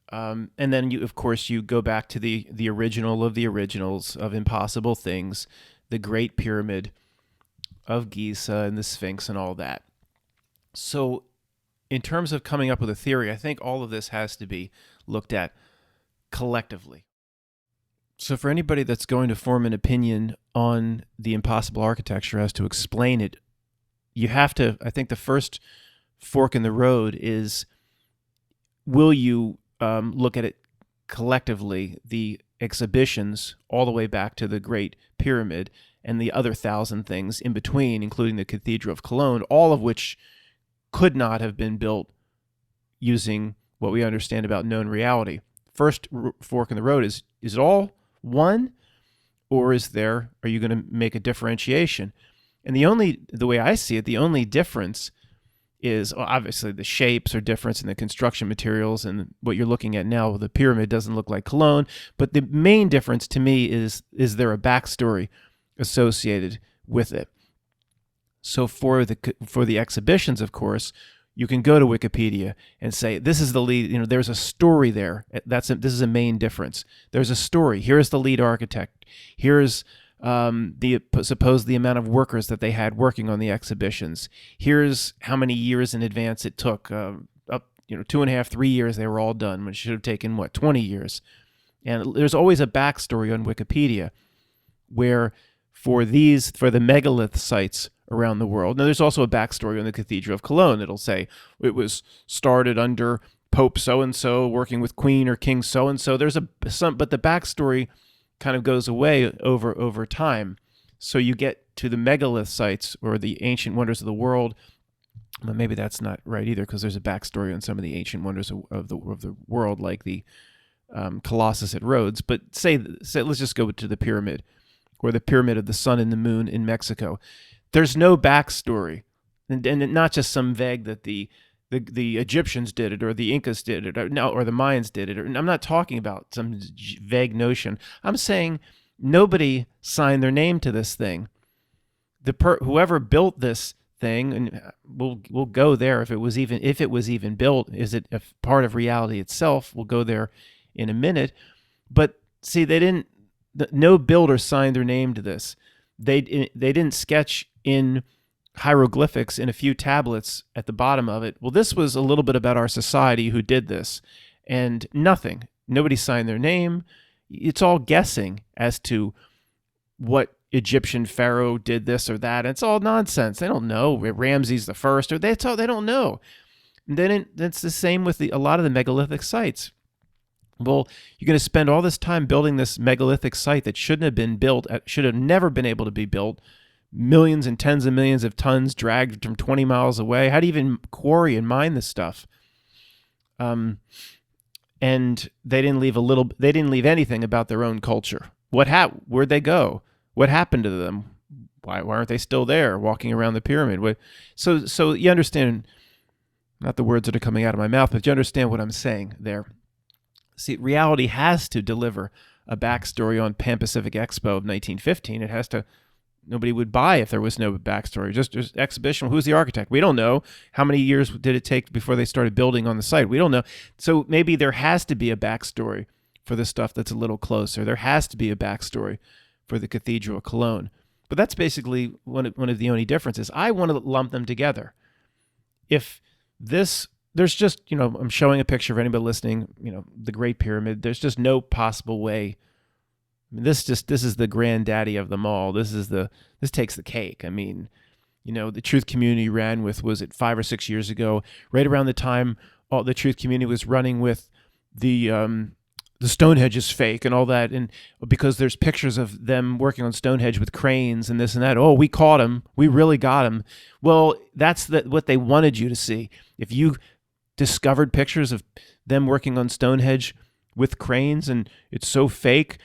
and then you go back to the original of the originals of impossible things, the Great Pyramid of Giza and the Sphinx and all that. So in terms of coming up with a theory, I think all of this has to be looked at collectively. So for anybody that's going to form an opinion on the impossible architecture as to explain it, you have to, I think the first fork in the road is, will you look at it collectively, the exhibitions all the way back to the Great Pyramid and the other 1,000 things in between, including the Cathedral of Cologne, all of which could not have been built using what we understand about known reality. First fork in the road is it all one, or are you going to make a differentiation? And the way I see it, the only difference is obviously the shapes are different and the construction materials, and what you're looking at now, the pyramid doesn't look like Cologne. But the main difference to me is there a backstory associated with it? So for the exhibitions, of course, you can go to Wikipedia and say, this is the lead, there's a story there. This is a main difference. There's a story. Here's the lead architect. Here's suppose the amount of workers that they had working on the exhibitions. Here's how many years in advance it took. 2.5, 3 years, they were all done, which should have taken, 20 years. And there's always a backstory on Wikipedia where for the megalith sites around the world. Now, there's also a backstory on the Cathedral of Cologne. It'll say it was started under Pope so-and-so working with Queen or King so-and-so. But the backstory kind of goes away over time. So you get to the megalith sites or the ancient wonders of the world. Well, maybe that's not right either, because there's a backstory on some of the ancient wonders of the world, like the Colossus at Rhodes. But say let's just go to the pyramid, or the Pyramid of the Sun and the Moon in Mexico. There's no backstory, and not just some vague that the Egyptians did it, or the Incas did it, or the Mayans did it. I'm not talking about some vague notion. I'm saying nobody signed their name to this thing. Whoever built this thing, and we'll go there if it was even built. Is it a part of reality itself? We'll go there in a minute. But see, no builder signed their name to this. They didn't sketch in hieroglyphics in a few tablets at the bottom of it. Well, this was a little bit about our society who did this, and nothing. Nobody signed their name. It's all guessing as to what Egyptian pharaoh did this or that. It's all nonsense. They don't know. Ramses the First, or they don't know. And then it's the same with a lot of the megalithic sites. Well, you're going to spend all this time building this megalithic site that shouldn't have been built, should have never been able to be built. Millions and tens of millions of tons dragged from 20 miles away. How do you even quarry and mine this stuff? And they didn't leave anything about their own culture. Where'd they go? What happened to them? Why aren't they still there walking around the pyramid? So you understand, not the words that are coming out of my mouth, but you understand what I'm saying there. See, reality has to deliver a backstory on Pan Pacific Expo of 1915. It has to. Nobody would buy if there was no backstory. Just exhibition. Who's the architect? We don't know. How many years did it take before they started building on the site? We don't know. So maybe there has to be a backstory for the stuff that's a little closer. There has to be a backstory for the Cathedral of Cologne. But that's basically one of the only differences. I want to lump them together. If there's just, I'm showing a picture of anybody listening, the Great Pyramid. There's just no possible way. I mean, this is the granddaddy of them all. This takes the cake. I mean, the Truth Community ran with, was it 5 or 6 years ago, right around the time all the Truth Community was running with the Stonehenge is fake and all that, and because there's pictures of them working on Stonehenge with cranes and this and that. Oh, we caught him. We really got him. Well, that's what they wanted you to see. If you discovered pictures of them working on Stonehenge with cranes and it's so fake,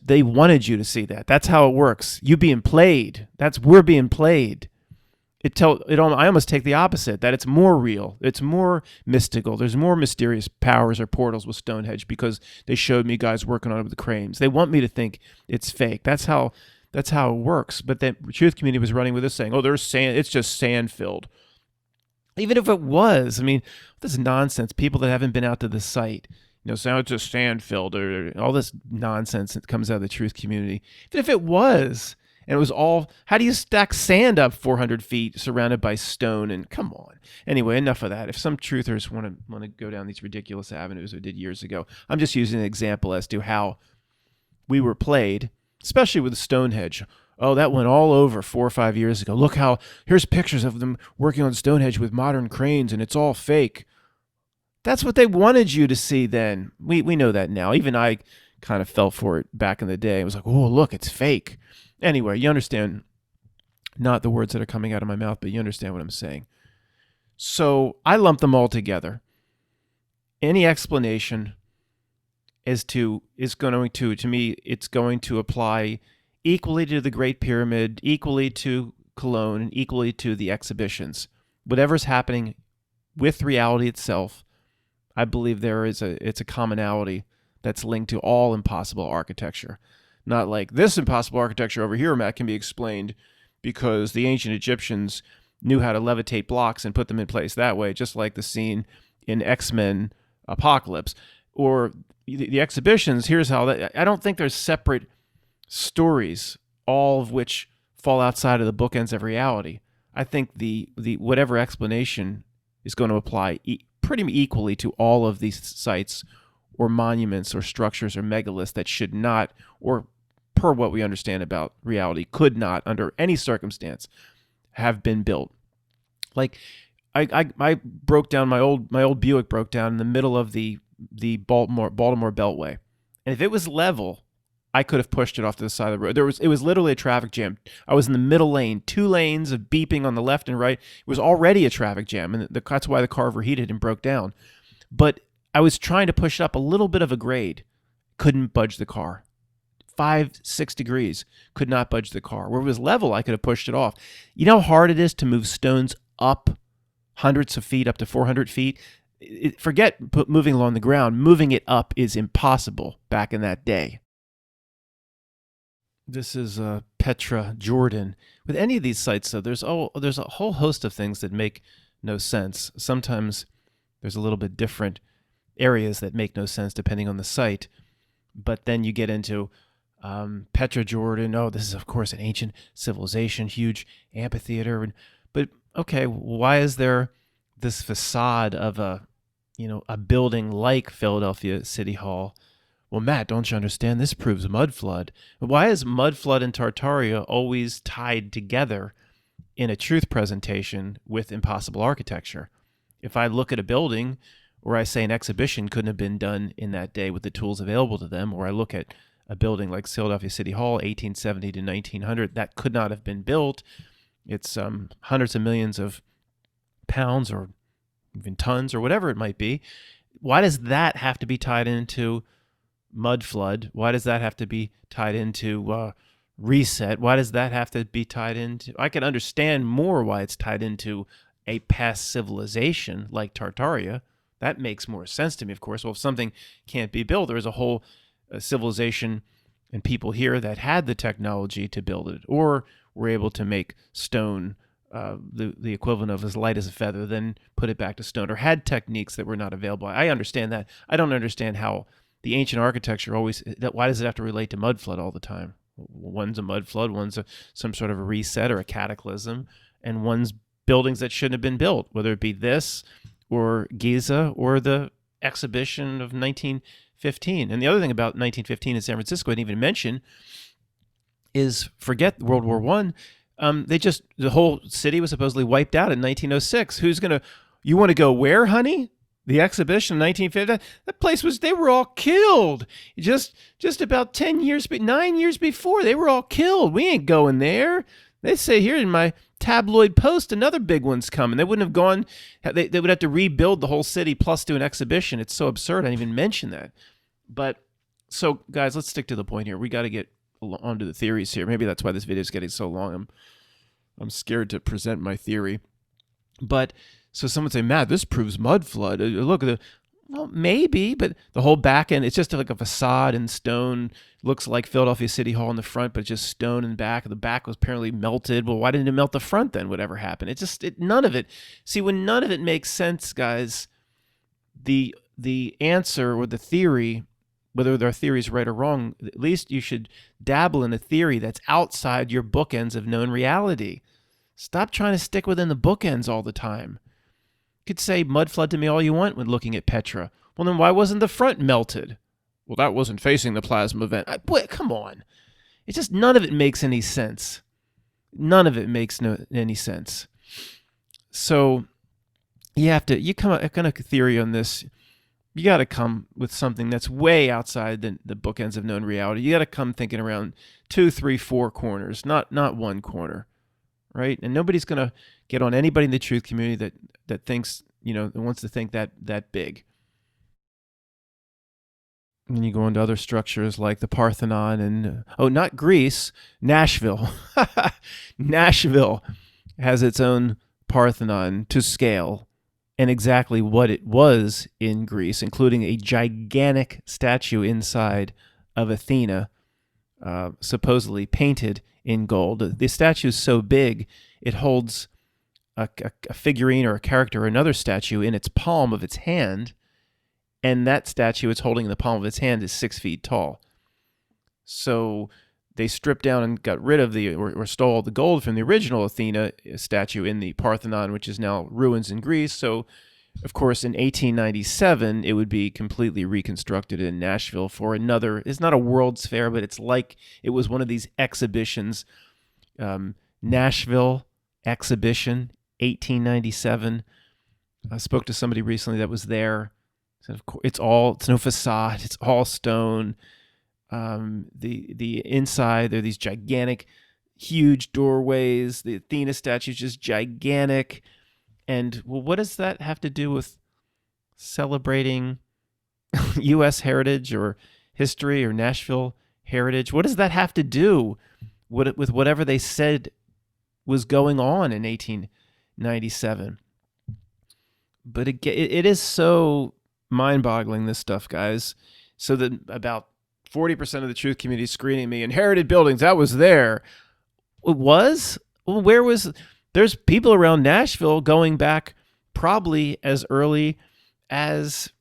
they wanted you to see that. That's how it works. You being played. We're being played. I almost take the opposite, that it's more real. It's more mystical. There's more mysterious powers or portals with Stonehenge because they showed me guys working on it with the cranes. They want me to think it's fake. That's how it works. But the Truth Community was running with this saying, oh, there's sand. It's just sand filled. Even if it was, I mean, this is nonsense. People that haven't been out to the site, so it's just sand filled, or all this nonsense that comes out of the Truth Community. Even if it was, And it was all, how do you stack sand up 400 feet surrounded by stone? And come on. Anyway, enough of that. If some truthers want to go down these ridiculous avenues I did years ago, I'm just using an example as to how we were played, especially with Stonehenge. Oh, that went all over 4 or 5 years ago. Look how, here's pictures of them working on Stonehenge with modern cranes, and it's all fake. That's what they wanted you to see then. We know that now. Even I kind of fell for it back in the day. It was like, oh, look, it's fake. Anyway, you understand, not the words that are coming out of my mouth, but you understand what I'm saying. So I lump them all together. Any explanation is going to apply equally to the Great Pyramid, equally to Cologne, and equally to the exhibitions. Whatever's happening with reality itself, I believe it's a commonality that's linked to all impossible architecture. Not like this impossible architecture over here, Matt, can be explained because the ancient Egyptians knew how to levitate blocks and put them in place that way, just like the scene in X-Men Apocalypse. Or the exhibitions, here's how I don't think there's separate stories, all of which fall outside of the bookends of reality. I think the whatever explanation is going to apply pretty equally to all of these sites or monuments or structures or megaliths that should not, or per what we understand about reality, could not, under any circumstance, have been built. Like I broke down my old Buick broke down in the middle of the Baltimore Beltway, and if it was level, I could have pushed it off to the side of the road. It was literally a traffic jam. I was in the middle lane, 2 lanes of beeping on the left and right. It was already a traffic jam, and that's why the car overheated and broke down. But I was trying to push up a little bit of a grade, couldn't budge the car. 5-6 degrees, could not budge the car. Where it was level, I could have pushed it off. You know how hard it is to move stones up hundreds of feet, up to 400 feet? Forget moving along the ground. Moving it up is impossible back in that day. This is Petra, Jordan. With any of these sites, though, there's a whole host of things that make no sense. Sometimes there's a little bit different areas that make no sense depending on the site. But then you get into Petra, Jordan. Oh, this is, of course, an ancient civilization, huge amphitheater. But, okay, why is there this facade of a building like Philadelphia City Hall? Well, Matt, don't you understand? This proves mud flood. Why is mud flood and Tartaria always tied together in a truth presentation with impossible architecture? If I look at a building or I say an exhibition couldn't have been done in that day with the tools available to them, or I look at a building like Philadelphia City Hall, 1870 to 1900, that could not have been built. It's hundreds of millions of pounds or even tons or whatever it might be. Why does that have to be tied into mud flood? Why does that have to be tied into reset? Why does that have to be tied into... I can understand more why it's tied into a past civilization like Tartaria. That makes more sense to me, of course. Well, if something can't be built, there is a whole civilization and people here that had the technology to build it, or were able to make stone the equivalent of as light as a feather, then put it back to stone, or had techniques that were not available. I understand that. I don't understand how the ancient architecture why does it have to relate to mud flood all the time? One's a mud flood, one's some sort of a reset or a cataclysm, and one's buildings that shouldn't have been built, whether it be this or Giza or the exhibition of 1915. And the other thing about 1915 in San Francisco I didn't even mention is, forget World War I. The whole city was supposedly wiped out in 1906. You want to go where, honey? The exhibition in 1950, that place they were all killed. Just about 9 years before, they were all killed. We ain't going there. They say here in my tabloid post, another big one's coming. They wouldn't have gone, they would have to rebuild the whole city plus do an exhibition. It's so absurd. I didn't even mention that. But, so guys, let's stick to the point here. We got to get onto the theories here. Maybe that's why this video is getting so long. I'm scared to present my theory. But, so someone would say, Matt, this proves mud flood. Look at well, maybe, but the whole back end, it's just like a facade in stone. Looks like Philadelphia City Hall in the front, but just stone in the back. The back was apparently melted. Well, why didn't it melt the front then? Whatever happened? None of it. See, when none of it makes sense, guys, the answer or the theory whether their theory is right or wrong, at least you should dabble in a theory that's outside your bookends of known reality. Stop trying to stick within the bookends all the time. You could say mud flood to me all you want when looking at Petra. Well, then why wasn't the front melted? Well, that wasn't facing the plasma vent. Come on. It's just none of it makes any sense. None of it makes any sense. So you come up with a theory on this. You got to come with something that's way outside the bookends of known reality. You got to come thinking around 2, 3, 4 corners, not one corner, right? And nobody's going to get on anybody in the truth community that thinks, that wants to think that big. And then you go into other structures like the Parthenon and, not Greece, Nashville. Nashville has its own Parthenon to scale and exactly what it was in Greece, including a gigantic statue inside of Athena, supposedly painted in gold. The statue is so big, it holds a figurine or a character or another statue in its palm of its hand, and that statue it's holding in the palm of its hand is 6 feet tall. So they stripped down and got rid of or stole the gold from the original Athena statue in the Parthenon, which is now ruins in Greece. So, of course, in 1897, it would be completely reconstructed in Nashville for another, it's not a World's Fair, but it's like it was one of these exhibitions. Nashville Exhibition, 1897. I spoke to somebody recently that was there. Of course, it's no facade. It's all stone. The inside, there are these gigantic, huge doorways. The Athena statue is just gigantic. And well, what does that have to do with celebrating U.S. heritage or history or Nashville heritage? What does that have to do with whatever they said was going on in 1897? But it is so mind-boggling, this stuff, guys. So that about 40% of the truth community is screaming me, inherited buildings, that was there. It was? Well, where was... There's people around Nashville going back probably as early as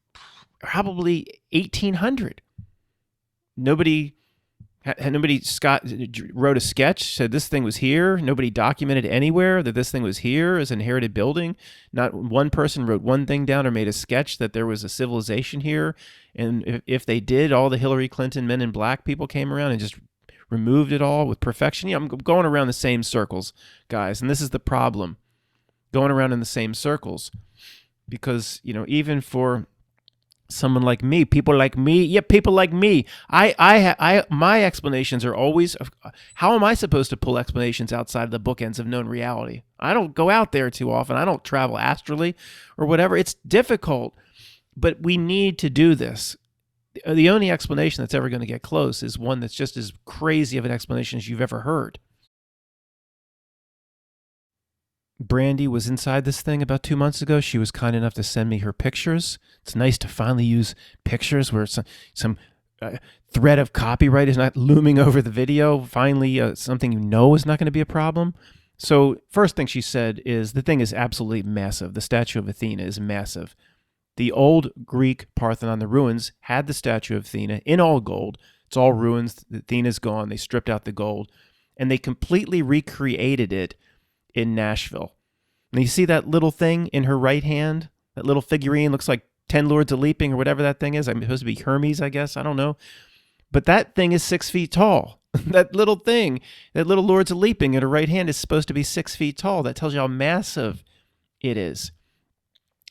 probably 1800. Nobody wrote a sketch, said this thing was here. Nobody documented anywhere that this thing was here as an inherited building. Not one person wrote one thing down or made a sketch that there was a civilization here. And if they did, all the Hillary Clinton men in black people came around and just removed it all with perfection. I'm going around the same circles, guys. And this is the problem, going around in the same circles. Because, even for someone like me, people like me, my explanations are always, how am I supposed to pull explanations outside the bookends of known reality? I don't go out there too often. I don't travel astrally or whatever. It's difficult, but we need to do this. The only explanation that's ever going to get close is one that's just as crazy of an explanation as you've ever heard. Brandy was inside this thing about 2 months ago. She was kind enough to send me her pictures. It's nice to finally use pictures where some threat of copyright is not looming over the video. Finally, something is not going to be a problem. So first thing she said is the thing is absolutely massive. The statue of Athena is massive. The old Greek Parthenon, the ruins, had the statue of Athena in all gold. It's all ruins. Athena's gone. They stripped out the gold, and they completely recreated it in Nashville. And you see that little thing in her right hand? That little figurine looks like 10 Lords of Leaping or whatever that thing is. I'm supposed to be Hermes, I guess. I don't know. But that thing is 6 feet tall. That little thing, that little Lords of Leaping in her right hand is supposed to be 6 feet tall. That tells you how massive it is.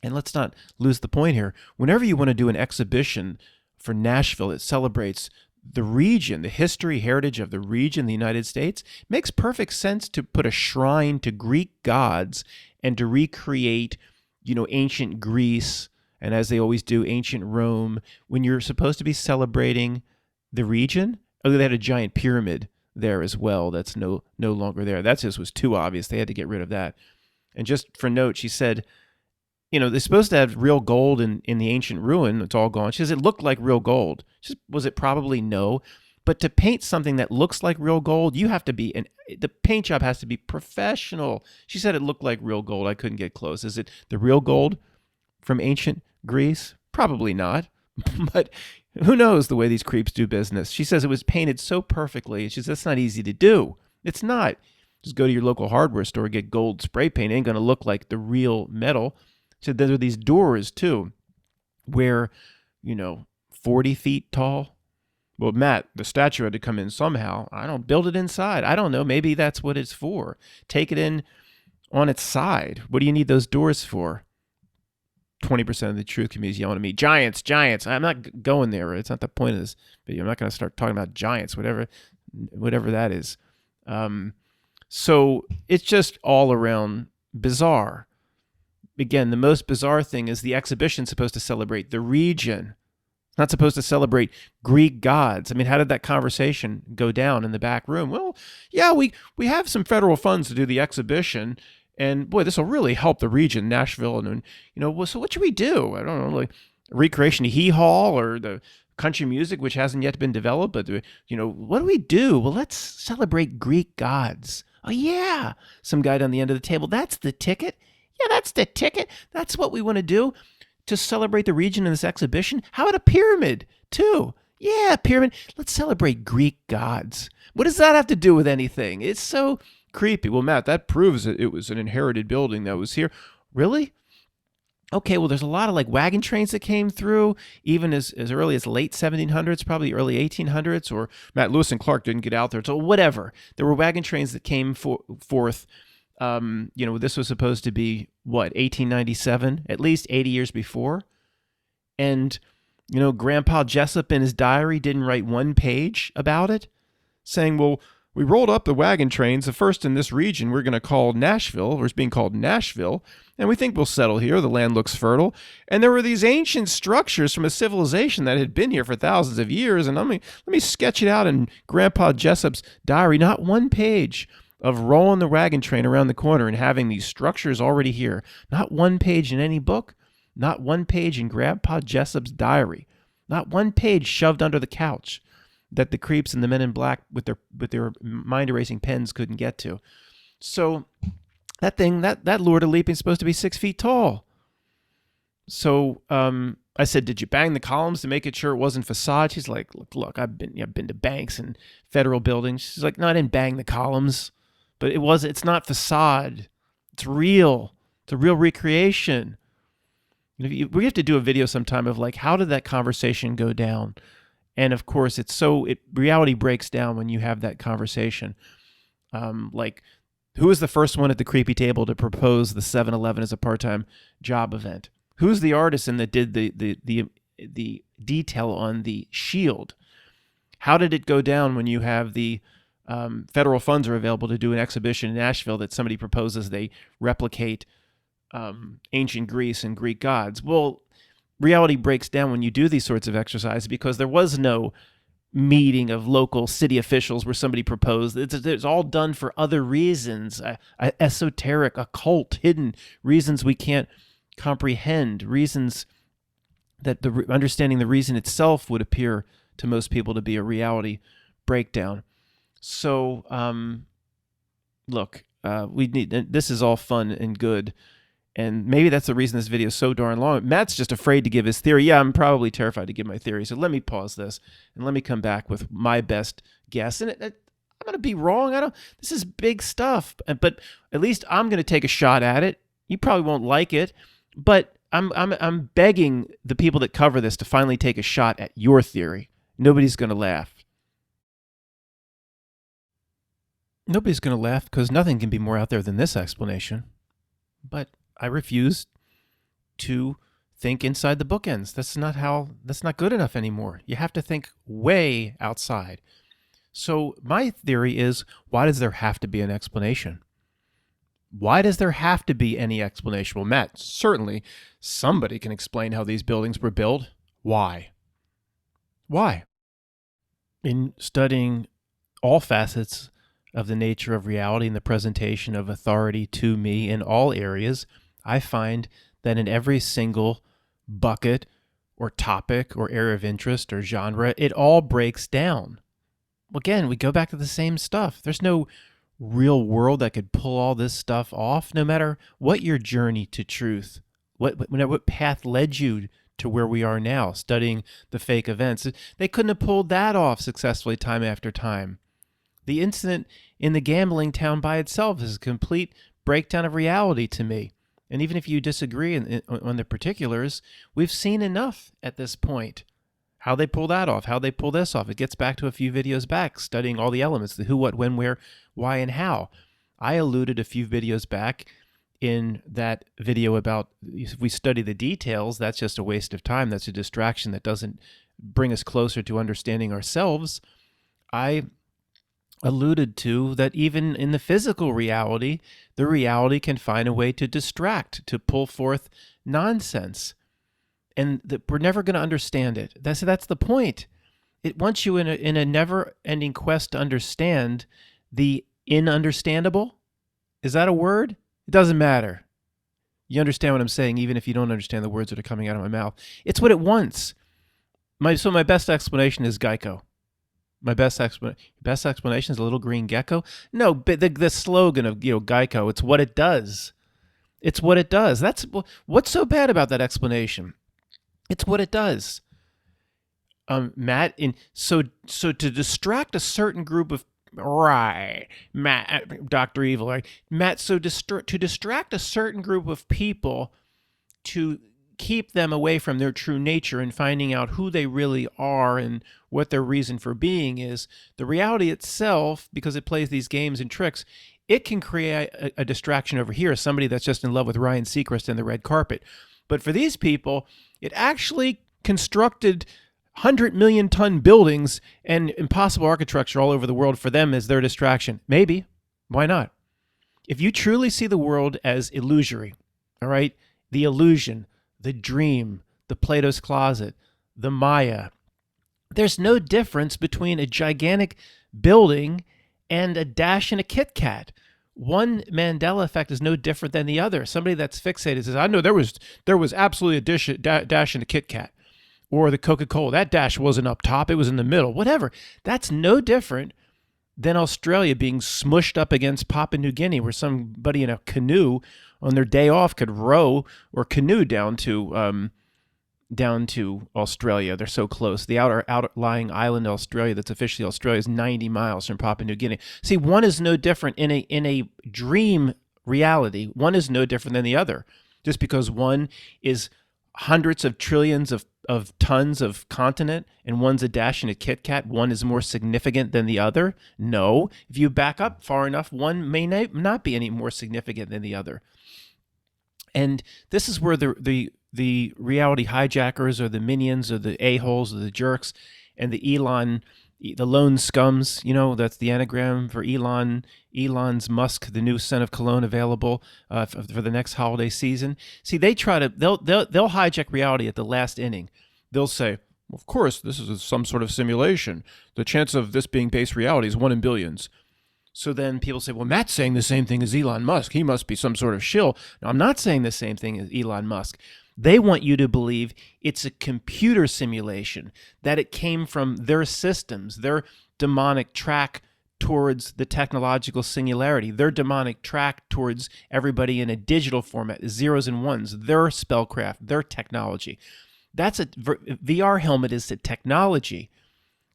And let's not lose the point here. Whenever you want to do an exhibition for Nashville that celebrates the region, the history, heritage of the region, the United States, it makes perfect sense to put a shrine to Greek gods and to recreate, ancient Greece, and as they always do, ancient Rome, when you're supposed to be celebrating the region. Oh, they had a giant pyramid there as well. That's no longer there. That just was too obvious. They had to get rid of that. And just for note, she said, they're supposed to have real gold in the ancient ruin. It's all gone. She says it looked like real gold. Was it probably? No. But to paint something that looks like real gold, you have to be, the paint job has to be professional. She said it looked like real gold. I couldn't get close. Is it the real gold from ancient Greece? Probably not. But Who knows the way these creeps do business? She says it was painted so perfectly. She says that's not easy to do. It's not. Just go to your local hardware store, get gold spray paint. It ain't going to look like the real metal. So there are these doors too, where, 40 feet tall. Well, Matt, the statue had to come in somehow. I don't build it inside. I don't know. Maybe that's what it's for. Take it in on its side. What do you need those doors for? 20% of the truth community is yelling at me, giants, giants. I'm not going there. It's not the point of this video. I'm not going to start talking about giants, whatever that is. So it's just all around bizarre. Again, the most bizarre thing is the exhibition supposed to celebrate the region. It's not supposed to celebrate Greek gods. I mean, how did that conversation go down in the back room? Well, yeah, we have some federal funds to do the exhibition, and boy, this will really help the region, Nashville, and well, so what should we do? I don't know, like recreation hee haw or the country music, which hasn't yet been developed, but what do we do? Well, let's celebrate Greek gods. Oh yeah, some guy down the end of the table. That's the ticket. Yeah, that's the ticket. That's what we want to do to celebrate the region in this exhibition. How about a pyramid too? Yeah, pyramid. Let's celebrate Greek gods. What does that have to do with anything? It's so creepy. Well, Matt, that proves that it was an inherited building that was here. Really? Okay, well, there's a lot of like wagon trains that came through, even as early as late 1700s, probably early 1800s, or Matt, Lewis and Clark didn't get out there. So whatever. There were wagon trains that came forth. This was supposed to be, 1897, at least 80 years before. And, Grandpa Jessup in his diary didn't write one page about it, saying, well, we rolled up the wagon trains, the first in this region we're going to call Nashville, or it's being called Nashville, and we think we'll settle here. The land looks fertile. And there were these ancient structures from a civilization that had been here for thousands of years, and let me sketch it out in Grandpa Jessup's diary. Not one page of rolling the wagon train around the corner and having these structures already here. Not one page in any book. Not one page in Grandpa Jessup's diary. Not one page shoved under the couch that the creeps and the men in black with their mind-erasing pens couldn't get to. So that thing, that Lord of Leaping is supposed to be 6 feet tall. So I said, did you bang the columns to make it sure it wasn't facade? She's like, look, I've been to banks and federal buildings. She's like, no, I didn't bang the columns, but it's not facade. It's real. It's a real recreation. We have to do a video sometime of like, how did that conversation go down? And of course, reality breaks down when you have that conversation. Like, who was the first one at the creepy table to propose the 7-Eleven as a part-time job event? Who's the artisan that did the detail on the shield? How did it go down when you have the federal funds are available to do an exhibition in Nashville that somebody proposes they replicate ancient Greece and Greek gods? Well, reality breaks down when you do these sorts of exercises because there was no meeting of local city officials where somebody proposed. It's all done for other reasons, esoteric, occult, hidden reasons we can't comprehend, reasons that understanding the reason itself would appear to most people to be a reality breakdown. So, look, this is all fun and good. And maybe that's the reason this video is so darn long. Matt's just afraid to give his theory. Yeah, I'm probably terrified to give my theory. So let me pause this and let me come back with my best guess. And I'm going to be wrong. This is big stuff, but at least I'm going to take a shot at it. You probably won't like it, but I'm begging the people that cover this to finally take a shot at your theory. Nobody's going to laugh. Nobody's going to laugh because nothing can be more out there than this explanation. But I refuse to think inside the bookends. That's not good enough anymore. You have to think way outside. So my theory is, why does there have to be an explanation? Why does there have to be any explanation? Well, Matt, certainly somebody can explain how these buildings were built. Why? Why? In studying all facets of the nature of reality and the presentation of authority to me in all areas, I find that in every single bucket or topic or area of interest or genre, it all breaks down. Again, we go back to the same stuff. There's no real world that could pull all this stuff off, no matter what your journey to truth, what path led you to where we are now, studying the fake events. They couldn't have pulled that off successfully time after time. The incident in the gambling town by itself is a complete breakdown of reality to me. And even if you disagree on the particulars, we've seen enough at this point. How they pull that off, how they pull this off. It gets back to a few videos back, studying all the elements, the who, what, when, where, why, and how. I alluded a few videos back in that video about if we study the details, that's just a waste of time. That's a distraction that doesn't bring us closer to understanding ourselves. I alluded to that even in the physical reality, the reality can find a way to distract, to pull forth nonsense. And we're never going to understand it. That's the point. It wants you in a never-ending quest to understand the inunderstandable. Is that a word? It doesn't matter. You understand what I'm saying, even if you don't understand the words that are coming out of my mouth. It's what it wants. So my best explanation is Geico. My best explanation is a little green gecko. No, but the slogan of Geico. It's what it does. It's what it does. That's what's so bad about that explanation. It's what it does. Matt, so to distract a certain group of Matt, Dr. Evil, right? Matt, so to distract a certain group of people, to keep them away from their true nature and finding out who they really are and what their reason for being is, the reality itself, because it plays these games and tricks, it can create a distraction over here, somebody that's just in love with Ryan Seacrest and the red carpet. But for these people, it actually constructed 100 million ton buildings and impossible architecture all over the world for them as their distraction. Maybe. Why not? If you truly see the world as illusory, all right, the illusion, the dream, the Plato's Closet, the Maya, there's no difference between a gigantic building and a dash in a Kit Kat. One Mandela effect is no different than the other. Somebody that's fixated says, I know there was absolutely a dash in a Kit Kat. Or the Coca-Cola, that dash wasn't up top, it was in the middle, whatever. That's no different than Australia being smushed up against Papua New Guinea, where somebody in a canoe on their day off could row or canoe down to Australia. They're so close. The outlying island of Australia that's officially Australia is 90 miles from Papua New Guinea. See, one is no different in a dream reality. One is no different than the other. Just because one is hundreds of trillions of tons of continent and one's a dash in a Kit Kat, one is more significant than the other? No. If you back up far enough, one may not be any more significant than the other. And this is where the reality hijackers or the minions or the a-holes or the jerks and the lone scums, that's the anagram for Elon's Musk, the new scent of cologne available for the next holiday season. See, they'll hijack reality at the last inning. They'll say, of course, this is some sort of simulation. The chance of this being base reality is 1 in billions. So then people say, well, Matt's saying the same thing as Elon Musk. He must be some sort of shill. No, I'm not saying the same thing as Elon Musk. They want you to believe it's a computer simulation, that it came from their systems, their demonic track towards the technological singularity, their demonic track towards everybody in a digital format, zeros and ones, their spellcraft, their technology. That's a VR helmet is a technology.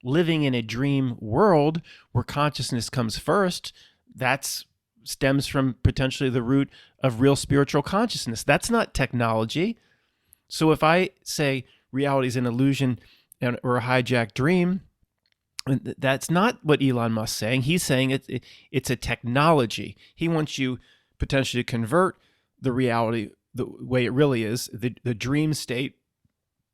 Living in a dream world where consciousness comes first, that stems from potentially the root of real spiritual consciousness. That's not technology. So if I say reality is an illusion or a hijacked dream, that's not what Elon Musk's saying. He's saying it's a technology. He wants you potentially to convert the reality the way it really is, the dream state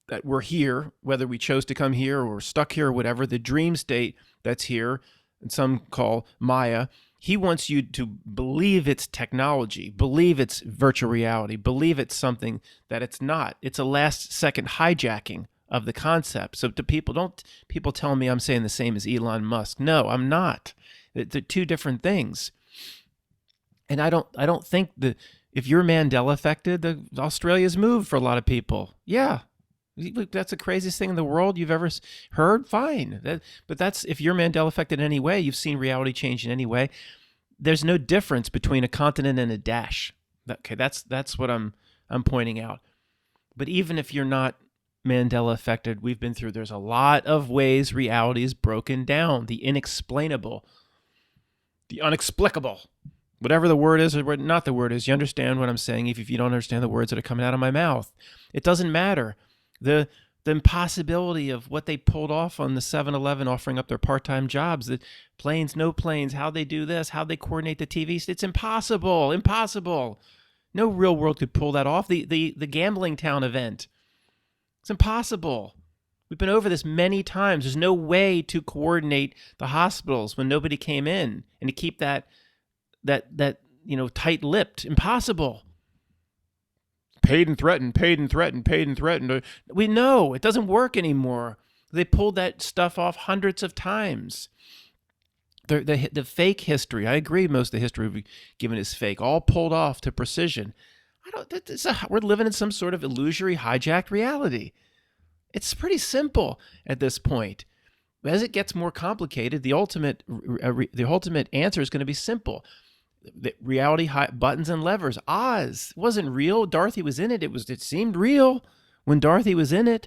that we're here, whether we chose to come here or we're stuck here or whatever, the dream state that's here, and some call Maya. He wants you to believe it's technology, believe it's virtual reality, believe it's something that it's not. It's a last-second hijacking of the concept. So don't people tell me I'm saying the same as Elon Musk. No, I'm not. They're two different things. And I don't think that if you're Mandela affected, Australia's moved for a lot of people. Yeah. That's the craziest thing in the world you've ever heard? Fine. But that's if you're Mandela affected in any way, you've seen reality change in any way. There's no difference between a continent and a dash. Okay, that's what I'm pointing out. But even if you're not Mandela effect we've been through. There's a lot of ways reality is broken down. The inexplainable, the inexplicable, whatever the word is or not the word is. You understand what I'm saying if you don't understand the words that are coming out of my mouth. It doesn't matter. The impossibility of what they pulled off on the 7-Eleven offering up their part-time jobs, the planes, no planes, how they do this, how they coordinate the TV. It's impossible. No real world could pull that off. The Gambling Town event. It's impossible. We've been over this many times. There's no way to coordinate the hospitals when nobody came in and to keep that tight-lipped. Impossible. Paid and threatened. We know it doesn't work anymore. They pulled that stuff off hundreds of times. The fake history, I agree most of the history we've given is fake, all pulled off to precision. We're living in some sort of illusory hijacked reality. It's pretty simple at this point. As it gets more complicated, the ultimate answer is going to be simple. The reality, buttons and levers. Oz wasn't real. Dorothy was in it. It seemed real when Dorothy was in it.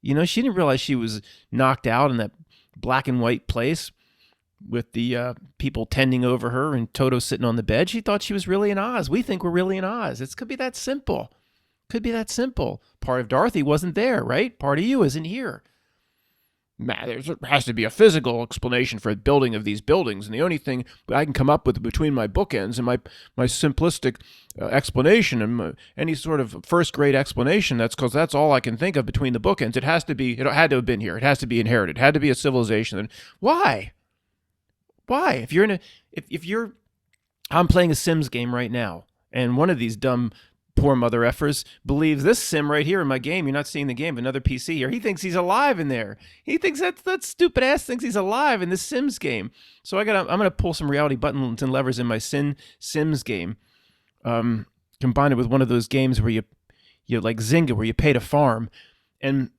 She didn't realize she was knocked out in that black and white place with the people tending over her and Toto sitting on the bed. She thought she was really in Oz. We think we're really in Oz. It could be that simple. Part of Dorothy wasn't there, right? Part of you isn't here. There has to be a physical explanation for the building of these buildings, and the only thing I can come up with between my bookends and my simplistic explanation and any sort of first-grade explanation, that's because that's all I can think of between the bookends. It had to have been here. It has to be inherited. It had to be a civilization. And why? I'm playing a Sims game right now, and one of these dumb poor mother effers believes this sim right here in my game. You're not seeing the game, but another PC here. He thinks he's alive in there. He thinks that stupid ass thinks he's alive in this Sims game. So I'm gonna pull some reality buttons and levers in my Sims game, combine it with one of those games where you like Zynga, where you pay to farm, and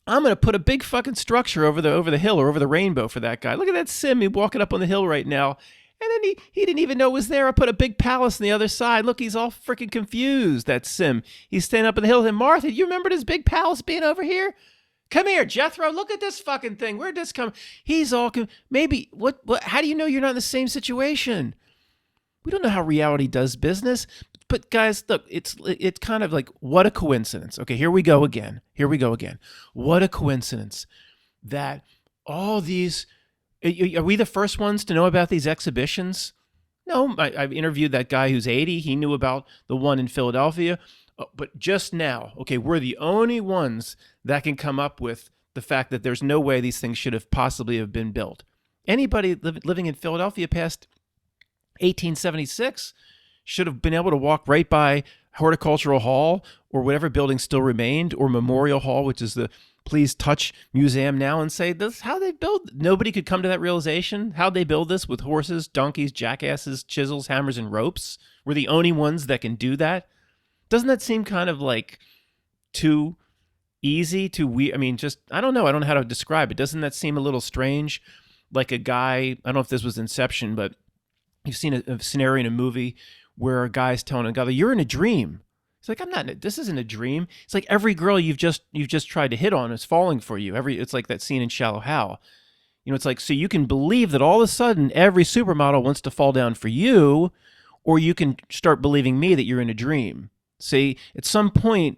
I'm gonna put a big fucking structure over the hill or over the rainbow for that guy. Look at that sim. He's walking up on the hill right now. And then he didn't even know it was there. I put a big palace on the other side. Look, he's all freaking confused, that sim. He's standing up on the hill and, Martha, you remember this big palace being over here? Come here, Jethro. Look at this fucking thing. Where'd this come? He's all, maybe, what, how do you know you're not in the same situation? We don't know how reality does business. But guys, look, it's kind of like, what a coincidence. Okay, here we go again. What a coincidence that all these... Are we the first ones to know about these exhibitions? No, I've interviewed that guy who's 80. He knew about the one in Philadelphia. But just now, okay, we're the only ones that can come up with the fact that there's no way these things should have possibly have been built. Anybody living in Philadelphia past 1876 should have been able to walk right by Horticultural Hall or whatever building still remained, or Memorial Hall, which is the Please Touch Museum now, and say, this how they build. Nobody could come to that realization. How'd they build this with horses, donkeys, jackasses, chisels, hammers, and ropes? We're the only ones that can do that. Doesn't that seem kind of like too easy, too weird? I mean, just, I don't know how to describe it. Doesn't that seem a little strange? Like a guy, I don't know if this was Inception, but you've seen a scenario in a movie where a guy's telling a guy, you're in a dream. It's like, this isn't a dream. It's like every girl you've just tried to hit on is falling for you. It's like that scene in Shallow Hal. It's like, so you can believe that all of a sudden every supermodel wants to fall down for you, or you can start believing me that you're in a dream. See, at some point,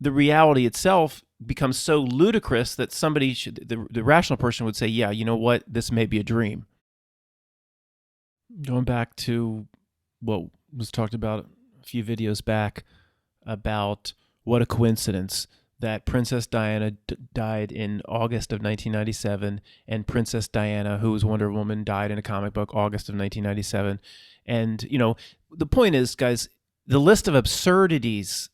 the reality itself becomes so ludicrous that somebody the rational person would say, yeah, you know what? This may be a dream. Going back to what was talked about a few videos back, about what a coincidence that Princess Diana died in August of 1997, and Princess Diana, who was Wonder Woman, died in a comic book August of 1997. And, the point is, guys, the list of absurdities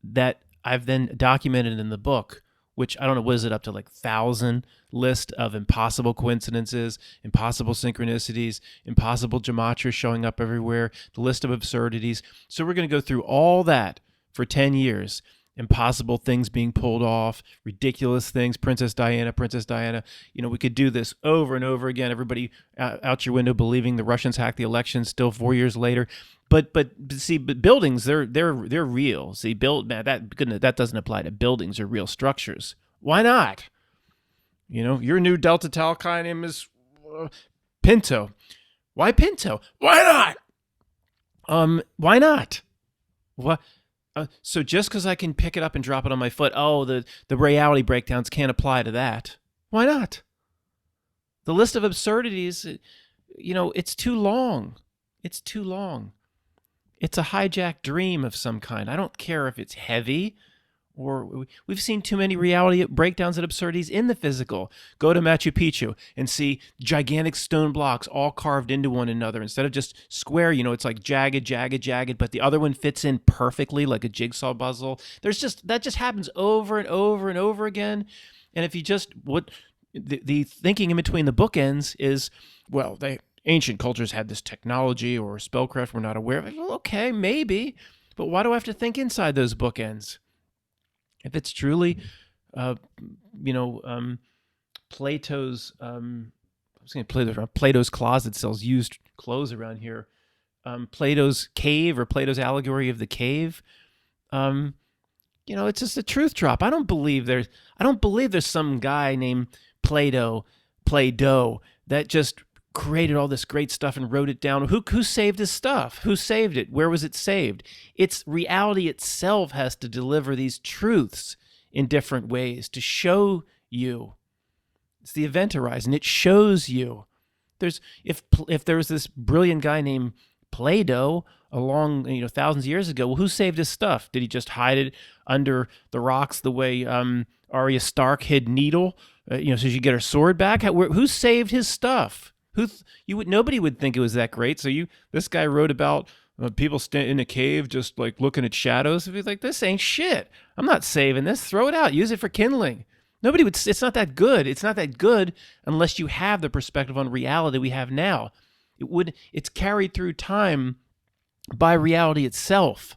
that I've then documented in the book, which I don't know, what is it, up to like 1,000 list of impossible coincidences, impossible synchronicities, impossible gematria showing up everywhere, the list of absurdities. So we're going to go through all that for 10 years impossible things being pulled off, ridiculous things, Princess Diana, Princess Diana. We could do this over and over again. Everybody out your window believing the Russians hacked the election still 4 years later. But see, buildings, they're real. See, that doesn't apply to buildings or real structures. Why not? Your new Delta Talchi name is Pinto. Why Pinto? Why not? Why not? What? So just because I can pick it up and drop it on my foot, the reality breakdowns can't apply to that. Why not? The list of absurdities, it's too long. It's too long. It's a hijacked dream of some kind. I don't care if it's heavy, or we've seen too many reality breakdowns and absurdities in the physical. Go to Machu Picchu and see gigantic stone blocks all carved into one another. Instead of just square, it's like jagged, but the other one fits in perfectly like a jigsaw puzzle. That just happens over and over and over again. And if you just, the thinking in between the bookends is, ancient cultures had this technology or spellcraft we're not aware of. Well, okay, maybe, but why do I have to think inside those bookends? If it's truly, Plato's, Plato's closet sells used clothes around here. Plato's cave or Plato's allegory of the cave. It's just a truth drop. I don't believe there's some guy named Play-Doh, that just created all this great stuff and wrote it down. Who saved his stuff? Who saved it? Where was it saved? It's reality itself has to deliver these truths in different ways to show you. It's the event horizon. It shows you. If there was this brilliant guy named Play-Doh along thousands of years ago, who saved his stuff? Did he just hide it under the rocks the way Arya Stark hid Needle? So she could get her sword back. Who saved his stuff? Nobody would think it was that great. So this guy wrote about people in a cave just like looking at shadows. He's like, this ain't shit. I'm not saving this. Throw it out. Use it for kindling. Nobody would. It's not that good. It's not that good unless you have the perspective on reality we have now. It's carried through time by reality itself,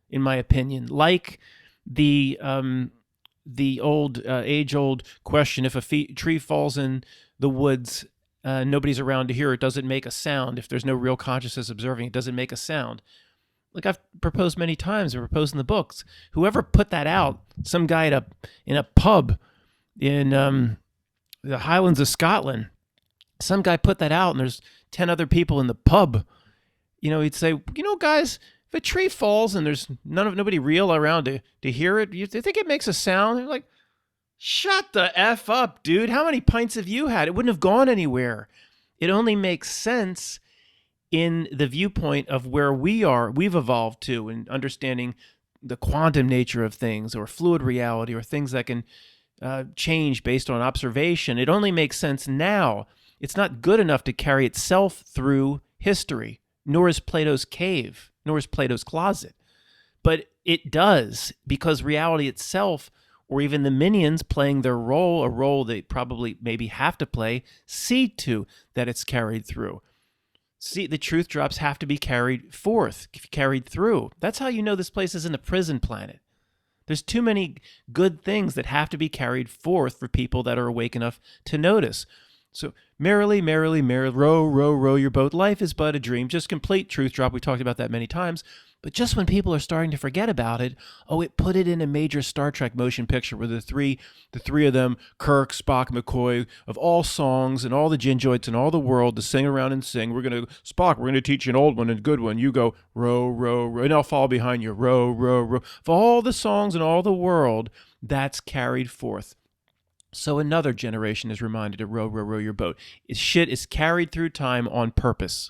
in my opinion. Like the old age-old question: if a tree falls in the woods, nobody's around to hear it, does it make a sound? If there's no real consciousness observing it, does it make a sound? Like I've proposed many times, or proposed in the books. Whoever put that out, some guy in a pub in the Highlands of Scotland, some guy put that out, and there's 10 other people in the pub. He'd say, guys, if a tree falls and there's nobody real around to hear it, you think it makes a sound? They're like, shut the F up, dude. How many pints have you had? It wouldn't have gone anywhere. It only makes sense in the viewpoint of where we've evolved to, in understanding the quantum nature of things, or fluid reality, or things that can change based on observation. It only makes sense now. It's not good enough to carry itself through history, nor is Plato's cave, nor is Plato's closet. But it does, because reality itself, or even the minions playing their role, a role they probably maybe have to play, see to that it's carried through. See, the truth drops have to be carried forth, carried through. That's how you know this place isn't a prison planet. There's too many good things that have to be carried forth for people that are awake enough to notice. So merrily, merrily, merrily, row, row, row your boat. Life is but a dream. Just complete truth drop. We talked about that many times. But just when people are starting to forget about it, it put it in a major Star Trek motion picture where the three of them, Kirk, Spock, McCoy, of all songs and all the Ginjoids and all the world to sing around and sing. Spock, we're going to teach you an old one and a good one. You go, row, row, row, and I'll follow behind you, row, row, row. For all the songs and all the world, that's carried forth. So another generation is reminded to row, row, row your boat. Shit is carried through time on purpose.